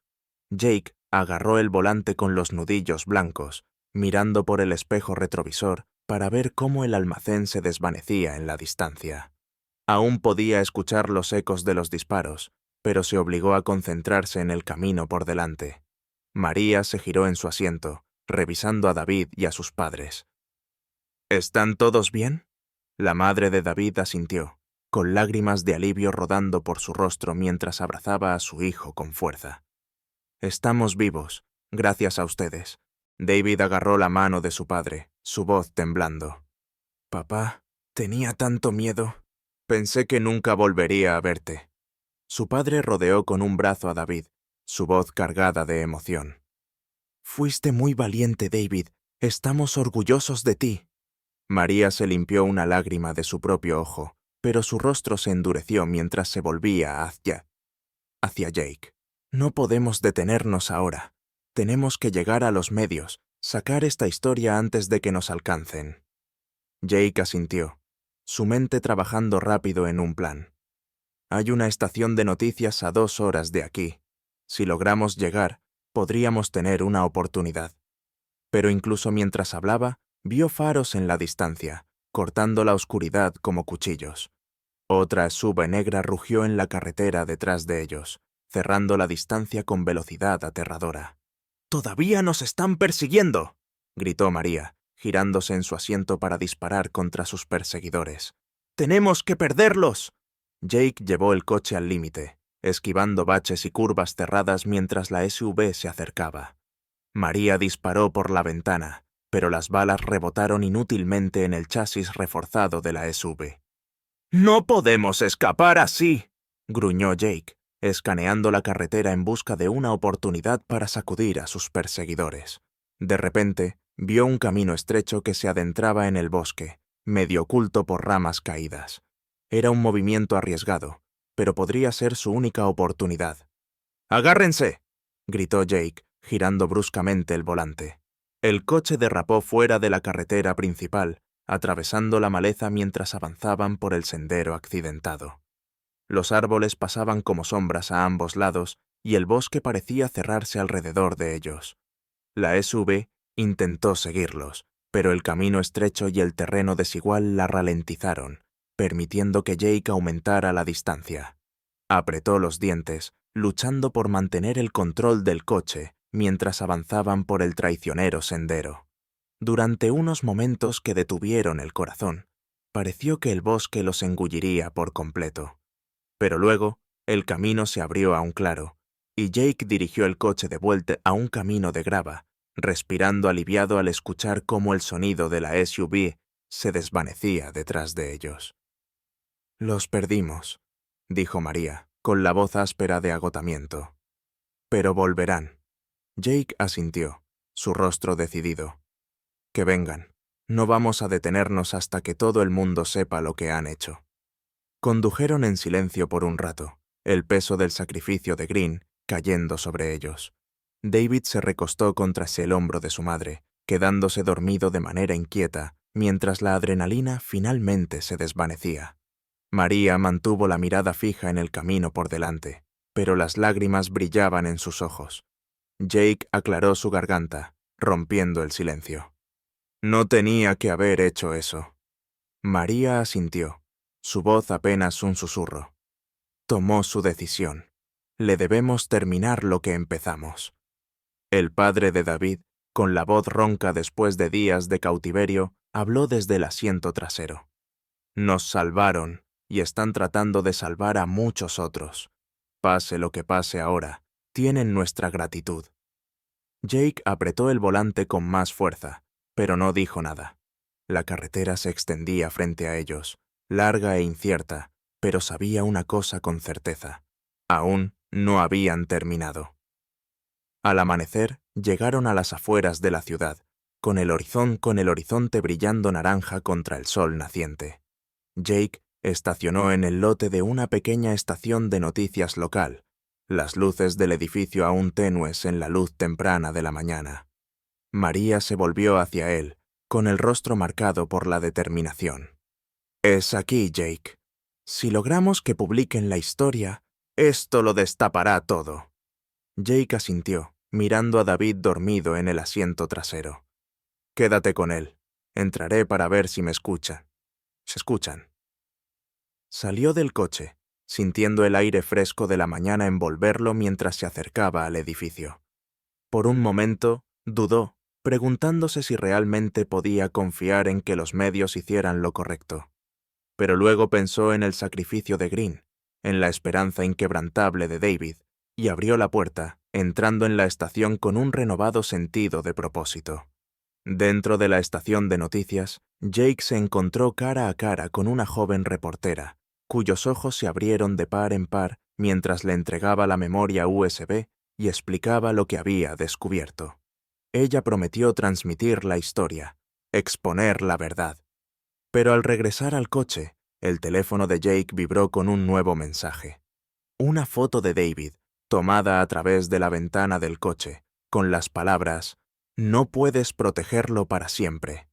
Jake agarró el volante con los nudillos blancos, mirando por el espejo retrovisor para ver cómo el almacén se desvanecía en la distancia. Aún podía escuchar los ecos de los disparos, pero se obligó a concentrarse en el camino por delante. María se giró en su asiento, revisando a David y a sus padres. ¿Están todos bien?, la madre de David asintió, con lágrimas de alivio rodando por su rostro mientras abrazaba a su hijo con fuerza. Estamos vivos, gracias a ustedes. David agarró la mano de su padre, su voz temblando. Papá, tenía tanto miedo. Pensé que nunca volvería a verte. Su padre rodeó con un brazo a David, su voz cargada de emoción. Fuiste muy valiente, David. Estamos orgullosos de ti. María se limpió una lágrima de su propio ojo, pero su rostro se endureció mientras se volvía hacia Jake. No podemos detenernos ahora. Tenemos que llegar a los medios, sacar esta historia antes de que nos alcancen. Jake asintió, su mente trabajando rápido en un plan. Hay una estación de noticias a 2 horas de aquí. Si logramos llegar, podríamos tener una oportunidad. Pero incluso mientras hablaba, vio faros en la distancia, cortando la oscuridad como cuchillos. Otra SUV negra rugió en la carretera detrás de ellos, cerrando la distancia con velocidad aterradora. ¡Todavía nos están persiguiendo!, gritó María, girándose en su asiento para disparar contra sus perseguidores. ¡Tenemos que perderlos! Jake llevó el coche al límite, esquivando baches y curvas cerradas mientras la SUV se acercaba. María disparó por la ventana, pero las balas rebotaron inútilmente en el chasis reforzado de la SUV. «¡No podemos escapar así!», gruñó Jake, escaneando la carretera en busca de una oportunidad para sacudir a sus perseguidores. De repente, vio un camino estrecho que se adentraba en el bosque, medio oculto por ramas caídas. Era un movimiento arriesgado, pero podría ser su única oportunidad. «¡Agárrense!», gritó Jake, girando bruscamente el volante. El coche derrapó fuera de la carretera principal, atravesando la maleza mientras avanzaban por el sendero accidentado. Los árboles pasaban como sombras a ambos lados y el bosque parecía cerrarse alrededor de ellos. La SUV intentó seguirlos, pero el camino estrecho y el terreno desigual la ralentizaron, permitiendo que Jake aumentara la distancia. Apretó los dientes, luchando por mantener el control del coche mientras avanzaban por el traicionero sendero. Durante unos momentos que detuvieron el corazón, pareció que el bosque los engulliría por completo. Pero luego, el camino se abrió a un claro, y Jake dirigió el coche de vuelta a un camino de grava, respirando aliviado al escuchar cómo el sonido de la SUV se desvanecía detrás de ellos. «Los perdimos», dijo María, con la voz áspera de agotamiento. «Pero volverán». Jake asintió, su rostro decidido. «Que vengan. No vamos a detenernos hasta que todo el mundo sepa lo que han hecho». Condujeron en silencio por un rato, el peso del sacrificio de Green cayendo sobre ellos. David se recostó contra el hombro de su madre, quedándose dormido de manera inquieta, mientras la adrenalina finalmente se desvanecía. María mantuvo la mirada fija en el camino por delante, pero las lágrimas brillaban en sus ojos. Jake aclaró su garganta, rompiendo el silencio. «No tenía que haber hecho eso». María asintió, su voz apenas un susurro. Tomó su decisión. Le debemos terminar lo que empezamos. El padre de David, con la voz ronca después de días de cautiverio, habló desde el asiento trasero. «Nos salvaron y están tratando de salvar a muchos otros. Pase lo que pase ahora, tienen nuestra gratitud». Jake apretó el volante con más fuerza, pero no dijo nada. La carretera se extendía frente a ellos, larga e incierta, pero sabía una cosa con certeza. Aún no habían terminado. Al amanecer, llegaron a las afueras de la ciudad, con el horizonte brillando naranja contra el sol naciente. Jake estacionó en el lote de una pequeña estación de noticias local, las luces del edificio aún tenues en la luz temprana de la mañana. María se volvió hacia él, con el rostro marcado por la determinación. «Es aquí, Jake. Si logramos que publiquen la historia, esto lo destapará todo». Jake asintió, mirando a David dormido en el asiento trasero. «Quédate con él. Entraré para ver si me escucha. Se escuchan». Salió del coche, sintiendo el aire fresco de la mañana envolverlo mientras se acercaba al edificio. Por un momento, dudó, preguntándose si realmente podía confiar en que los medios hicieran lo correcto. Pero luego pensó en el sacrificio de Green, en la esperanza inquebrantable de David, y abrió la puerta, entrando en la estación con un renovado sentido de propósito. Dentro de la estación de noticias, Jake se encontró cara a cara con una joven reportera, cuyos ojos se abrieron de par en par mientras le entregaba la memoria USB y explicaba lo que había descubierto. Ella prometió transmitir la historia, exponer la verdad. Pero al regresar al coche, el teléfono de Jake vibró con un nuevo mensaje. Una foto de David, tomada a través de la ventana del coche, con las palabras «No puedes protegerlo para siempre».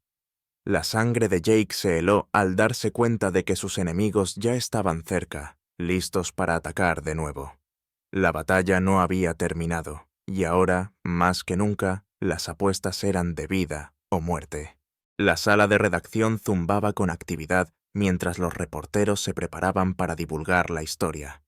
La sangre de Jake se heló al darse cuenta de que sus enemigos ya estaban cerca, listos para atacar de nuevo. La batalla no había terminado, y ahora, más que nunca, las apuestas eran de vida o muerte. La sala de redacción zumbaba con actividad mientras los reporteros se preparaban para divulgar la historia.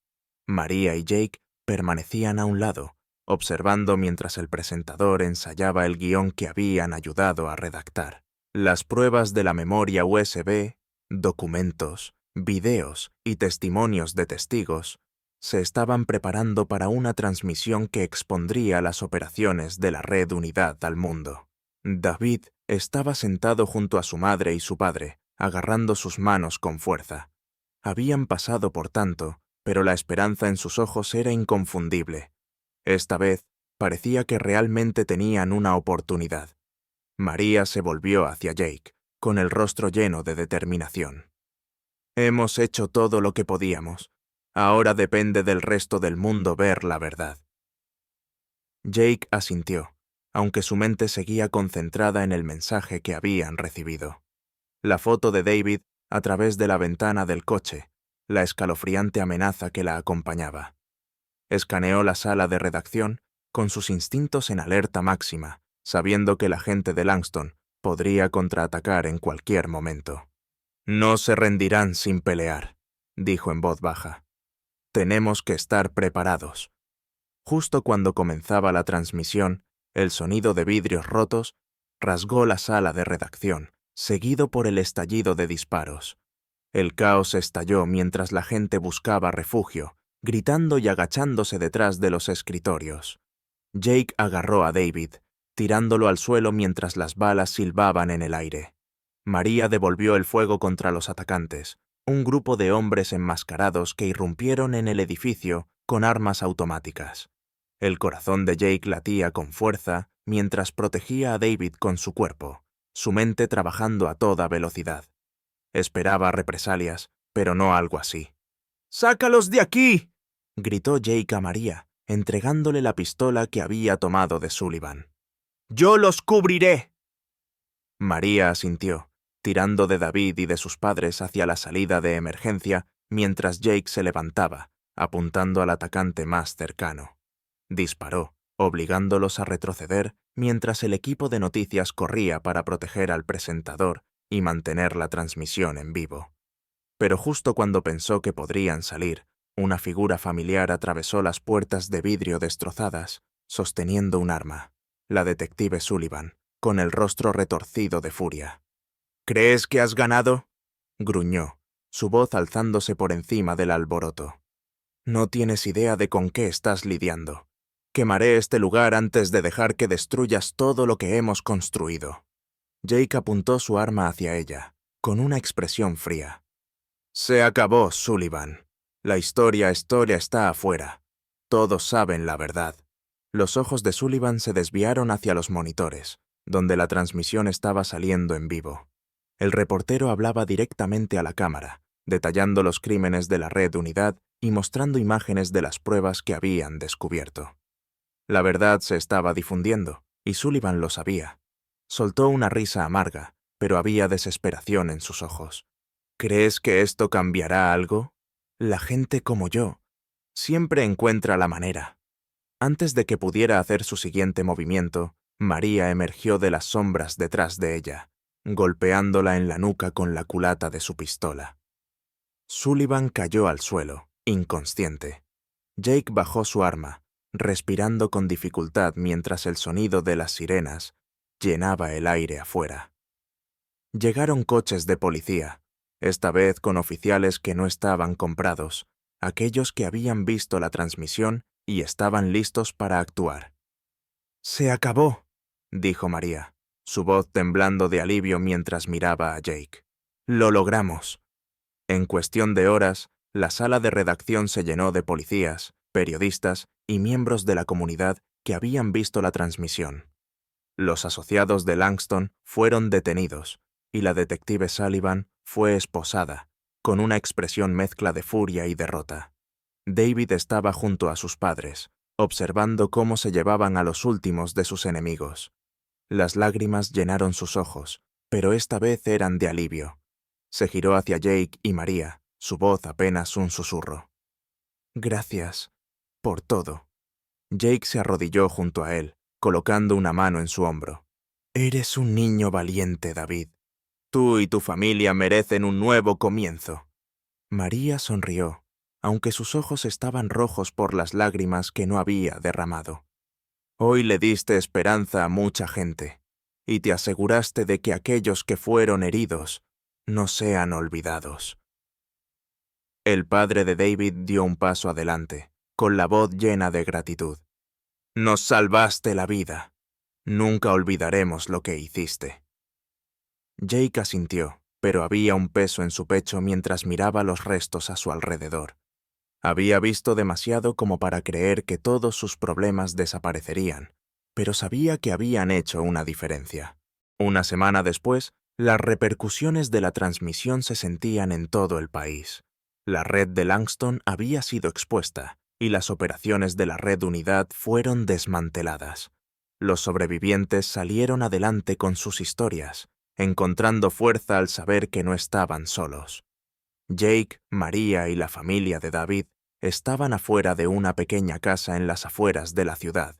María y Jake permanecían a un lado, observando mientras el presentador ensayaba el guión que habían ayudado a redactar. Las pruebas de la memoria USB, documentos, videos y testimonios de testigos se estaban preparando para una transmisión que expondría las operaciones de la Red Unidad al mundo. David estaba sentado junto a su madre y su padre, agarrando sus manos con fuerza. Habían pasado por tanto, pero la esperanza en sus ojos era inconfundible. Esta vez parecía que realmente tenían una oportunidad. María se volvió hacia Jake, con el rostro lleno de determinación. «Hemos hecho todo lo que podíamos. Ahora depende del resto del mundo ver la verdad». Jake asintió, aunque su mente seguía concentrada en el mensaje que habían recibido. La foto de David a través de la ventana del coche, la escalofriante amenaza que la acompañaba. Escaneó la sala de redacción con sus instintos en alerta máxima, sabiendo que la gente de Langston podría contraatacar en cualquier momento. «No se rendirán sin pelear», dijo en voz baja. «Tenemos que estar preparados». Justo cuando comenzaba la transmisión, el sonido de vidrios rotos rasgó la sala de redacción, seguido por el estallido de disparos. El caos estalló mientras la gente buscaba refugio, gritando y agachándose detrás de los escritorios. Jake agarró a David, tirándolo al suelo mientras las balas silbaban en el aire. María devolvió el fuego contra los atacantes, un grupo de hombres enmascarados que irrumpieron en el edificio con armas automáticas. El corazón de Jake latía con fuerza mientras protegía a David con su cuerpo, su mente trabajando a toda velocidad. Esperaba represalias, pero no algo así. «¡Sácalos de aquí!», gritó Jake a María, entregándole la pistola que había tomado de Sullivan. «¡Yo los cubriré!». María asintió, tirando de David y de sus padres hacia la salida de emergencia mientras Jake se levantaba, apuntando al atacante más cercano. Disparó, obligándolos a retroceder mientras el equipo de noticias corría para proteger al presentador y mantener la transmisión en vivo. Pero justo cuando pensó que podrían salir, una figura familiar atravesó las puertas de vidrio destrozadas, sosteniendo un arma, la detective Sullivan, con el rostro retorcido de furia. «¿Crees que has ganado?», gruñó, su voz alzándose por encima del alboroto. «No tienes idea de con qué estás lidiando. Quemaré este lugar antes de dejar que destruyas todo lo que hemos construido». Jake apuntó su arma hacia ella, con una expresión fría. «Se acabó, Sullivan. La historia está afuera. Todos saben la verdad. Los ojos de Sullivan se desviaron hacia los monitores, donde la transmisión estaba saliendo en vivo. El reportero hablaba directamente a la cámara, detallando los crímenes de la Red Unidad y mostrando imágenes de las pruebas que habían descubierto. La verdad se estaba difundiendo, y Sullivan lo sabía. Soltó una risa amarga, pero había desesperación en sus ojos. ¿Crees que esto cambiará algo? La gente como yo siempre encuentra la manera. Antes de que pudiera hacer su siguiente movimiento, María emergió de las sombras detrás de ella, golpeándola en la nuca con la culata de su pistola. Sullivan cayó al suelo, inconsciente. Jake bajó su arma, respirando con dificultad mientras el sonido de las sirenas llenaba el aire afuera. Llegaron coches de policía, esta vez con oficiales que no estaban comprados, aquellos que habían visto la transmisión y estaban listos para actuar. «Se acabó», dijo María, su voz temblando de alivio mientras miraba a Jake. «Lo logramos». En cuestión de horas, la sala de redacción se llenó de policías, periodistas y miembros de la comunidad que habían visto la transmisión. Los asociados de Langston fueron detenidos, y la detective Sullivan fue esposada, con una expresión mezcla de furia y derrota. David estaba junto a sus padres, observando cómo se llevaban a los últimos de sus enemigos. Las lágrimas llenaron sus ojos, pero esta vez eran de alivio. Se giró hacia Jake y María, su voz apenas un susurro. «Gracias por todo». Jake se arrodilló junto a él, colocando una mano en su hombro. «Eres un niño valiente, David. Tú y tu familia merecen un nuevo comienzo». María sonrió, aunque sus ojos estaban rojos por las lágrimas que no había derramado. «Hoy le diste esperanza a mucha gente, y te aseguraste de que aquellos que fueron heridos no sean olvidados». El padre de David dio un paso adelante, con la voz llena de gratitud. «Nos salvaste la vida. Nunca olvidaremos lo que hiciste». Jake asintió, pero había un peso en su pecho mientras miraba los restos a su alrededor. Había visto demasiado como para creer que todos sus problemas desaparecerían, pero sabía que habían hecho una diferencia. Una semana después, las repercusiones de la transmisión se sentían en todo el país. La red de Langston había sido expuesta, y las operaciones de la Red Unidad fueron desmanteladas. Los sobrevivientes salieron adelante con sus historias, encontrando fuerza al saber que no estaban solos. Jake, María y la familia de David estaban afuera de una pequeña casa en las afueras de la ciudad,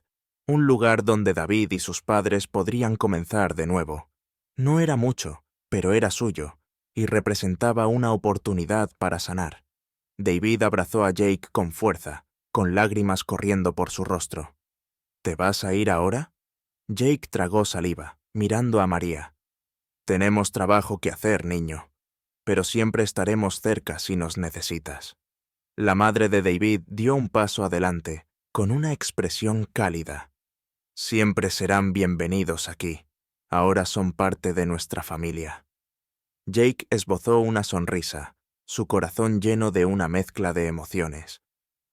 un lugar donde David y sus padres podrían comenzar de nuevo. No era mucho, pero era suyo, y representaba una oportunidad para sanar. David abrazó a Jake con fuerza, con lágrimas corriendo por su rostro. «¿Te vas a ir ahora?» Jake tragó saliva, mirando a María. «Tenemos trabajo que hacer, niño, pero siempre estaremos cerca si nos necesitas». La madre de David dio un paso adelante, con una expresión cálida. «Siempre serán bienvenidos aquí. Ahora son parte de nuestra familia». Jake esbozó una sonrisa, su corazón lleno de una mezcla de emociones.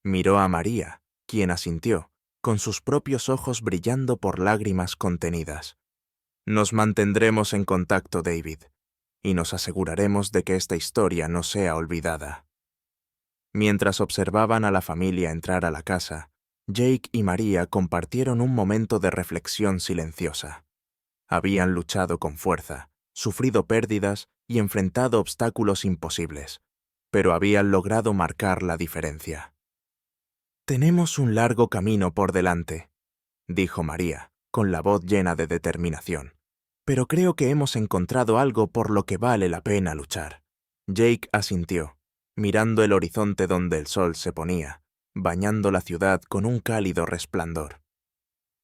Miró a María, quien asintió, con sus propios ojos brillando por lágrimas contenidas. «Nos mantendremos en contacto, David, y nos aseguraremos de que esta historia no sea olvidada». Mientras observaban a la familia entrar a la casa, Jake y María compartieron un momento de reflexión silenciosa. Habían luchado con fuerza, sufrido pérdidas y enfrentado obstáculos imposibles, pero habían logrado marcar la diferencia. «Tenemos un largo camino por delante», dijo María, con la voz llena de determinación. «Pero creo que hemos encontrado algo por lo que vale la pena luchar». Jake asintió, mirando el horizonte donde el sol se ponía, bañando la ciudad con un cálido resplandor.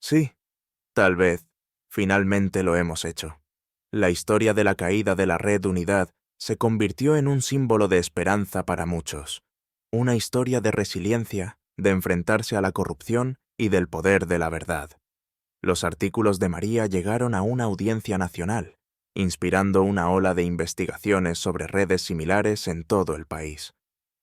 «Sí, tal vez, finalmente lo hemos hecho». La historia de la caída de la Red Unidad se convirtió en un símbolo de esperanza para muchos, una historia de resiliencia, de enfrentarse a la corrupción y del poder de la verdad. Los artículos de María llegaron a una audiencia nacional, inspirando una ola de investigaciones sobre redes similares en todo el país.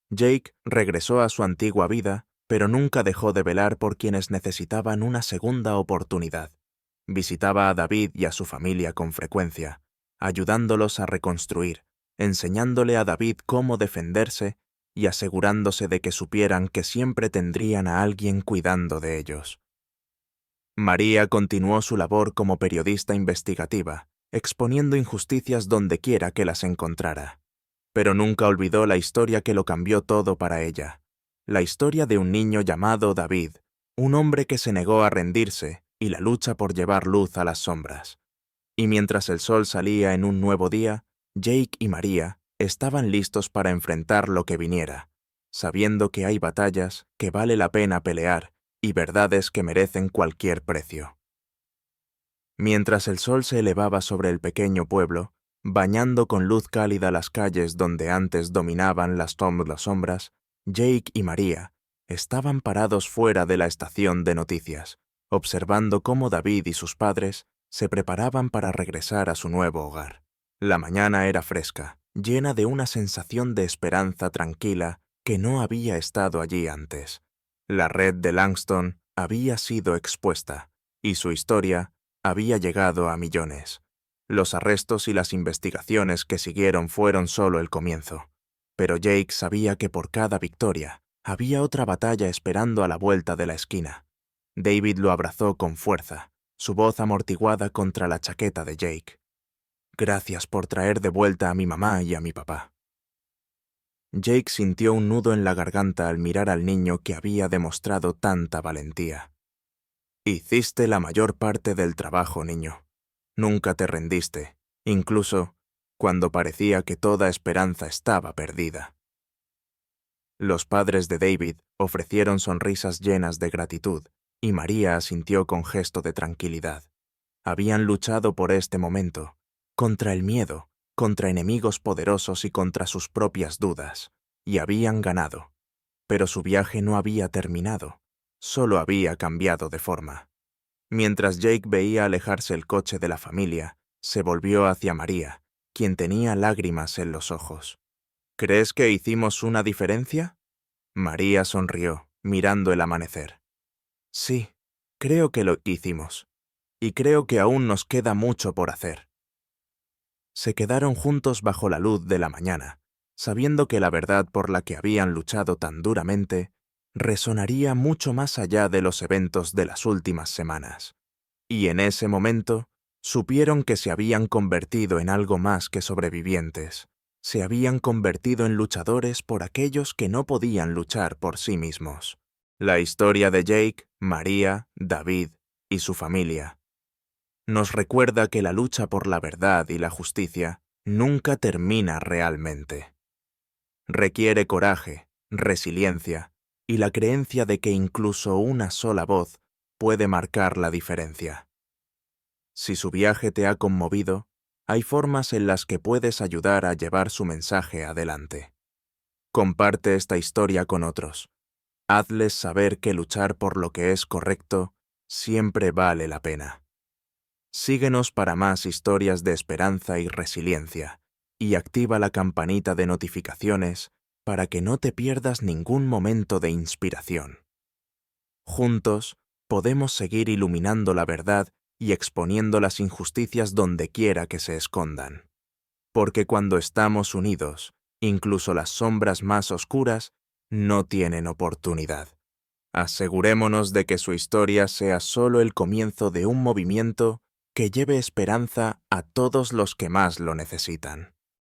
Jake regresó a su antigua vida, pero nunca dejó de velar por quienes necesitaban una segunda oportunidad. Visitaba a David y a su familia con frecuencia, ayudándolos a reconstruir, enseñándole a David cómo defenderse y asegurándose de que supieran que siempre tendrían a alguien cuidando de ellos. María continuó su labor como periodista investigativa, exponiendo injusticias dondequiera que las encontrara. Pero nunca olvidó la historia que lo cambió todo para ella. La historia de un niño llamado David, un hombre que se negó a rendirse y la lucha por llevar luz a las sombras. Y mientras el sol salía en un nuevo día, Jake y María estaban listos para enfrentar lo que viniera, sabiendo que hay batallas que vale la pena pelear y verdades que merecen cualquier precio. Mientras el sol se elevaba sobre el pequeño pueblo, bañando con luz cálida las calles donde antes dominaban las sombras, Jake y María estaban parados fuera de la estación de noticias, observando cómo David y sus padres se preparaban para regresar a su nuevo hogar. La mañana era fresca, llena de una sensación de esperanza tranquila que no había estado allí antes. La red de Langston había sido expuesta, y su historia había llegado a millones. Los arrestos y las investigaciones que siguieron fueron solo el comienzo. Pero Jake sabía que por cada victoria había otra batalla esperando a la vuelta de la esquina. David lo abrazó con fuerza, su voz amortiguada contra la chaqueta de Jake. «Gracias por traer de vuelta a mi mamá y a mi papá». Jake sintió un nudo en la garganta al mirar al niño que había demostrado tanta valentía. «Hiciste la mayor parte del trabajo, niño. Nunca te rendiste, incluso cuando parecía que toda esperanza estaba perdida». Los padres de David ofrecieron sonrisas llenas de gratitud, y María asintió con gesto de tranquilidad. Habían luchado por este momento, contra el miedo, contra enemigos poderosos y contra sus propias dudas, y habían ganado. Pero su viaje no había terminado, solo había cambiado de forma. Mientras Jake veía alejarse el coche de la familia, se volvió hacia María, quien tenía lágrimas en los ojos. «¿Crees que hicimos una diferencia?» María sonrió, mirando el amanecer. «Sí, creo que lo hicimos. Y creo que aún nos queda mucho por hacer». Se quedaron juntos bajo la luz de la mañana, sabiendo que la verdad por la que habían luchado tan duramente resonaría mucho más allá de los eventos de las últimas semanas. Y en ese momento supieron que se habían convertido en algo más que sobrevivientes. Se habían convertido en luchadores por aquellos que no podían luchar por sí mismos. La historia de Jake, María, David y su familia nos recuerda que la lucha por la verdad y la justicia nunca termina realmente. Requiere coraje, resiliencia y la creencia de que incluso una sola voz puede marcar la diferencia. Si su viaje te ha conmovido, hay formas en las que puedes ayudar a llevar su mensaje adelante. Comparte esta historia con otros. Hazles saber que luchar por lo que es correcto siempre vale la pena. Síguenos para más historias de esperanza y resiliencia, y activa la campanita de notificaciones para que no te pierdas ningún momento de inspiración. Juntos, podemos seguir iluminando la verdad y exponiendo las injusticias dondequiera que se escondan. Porque cuando estamos unidos, incluso las sombras más oscuras no tienen oportunidad. Asegurémonos de que su historia sea solo el comienzo de un movimiento que lleve esperanza a todos los que más lo necesitan.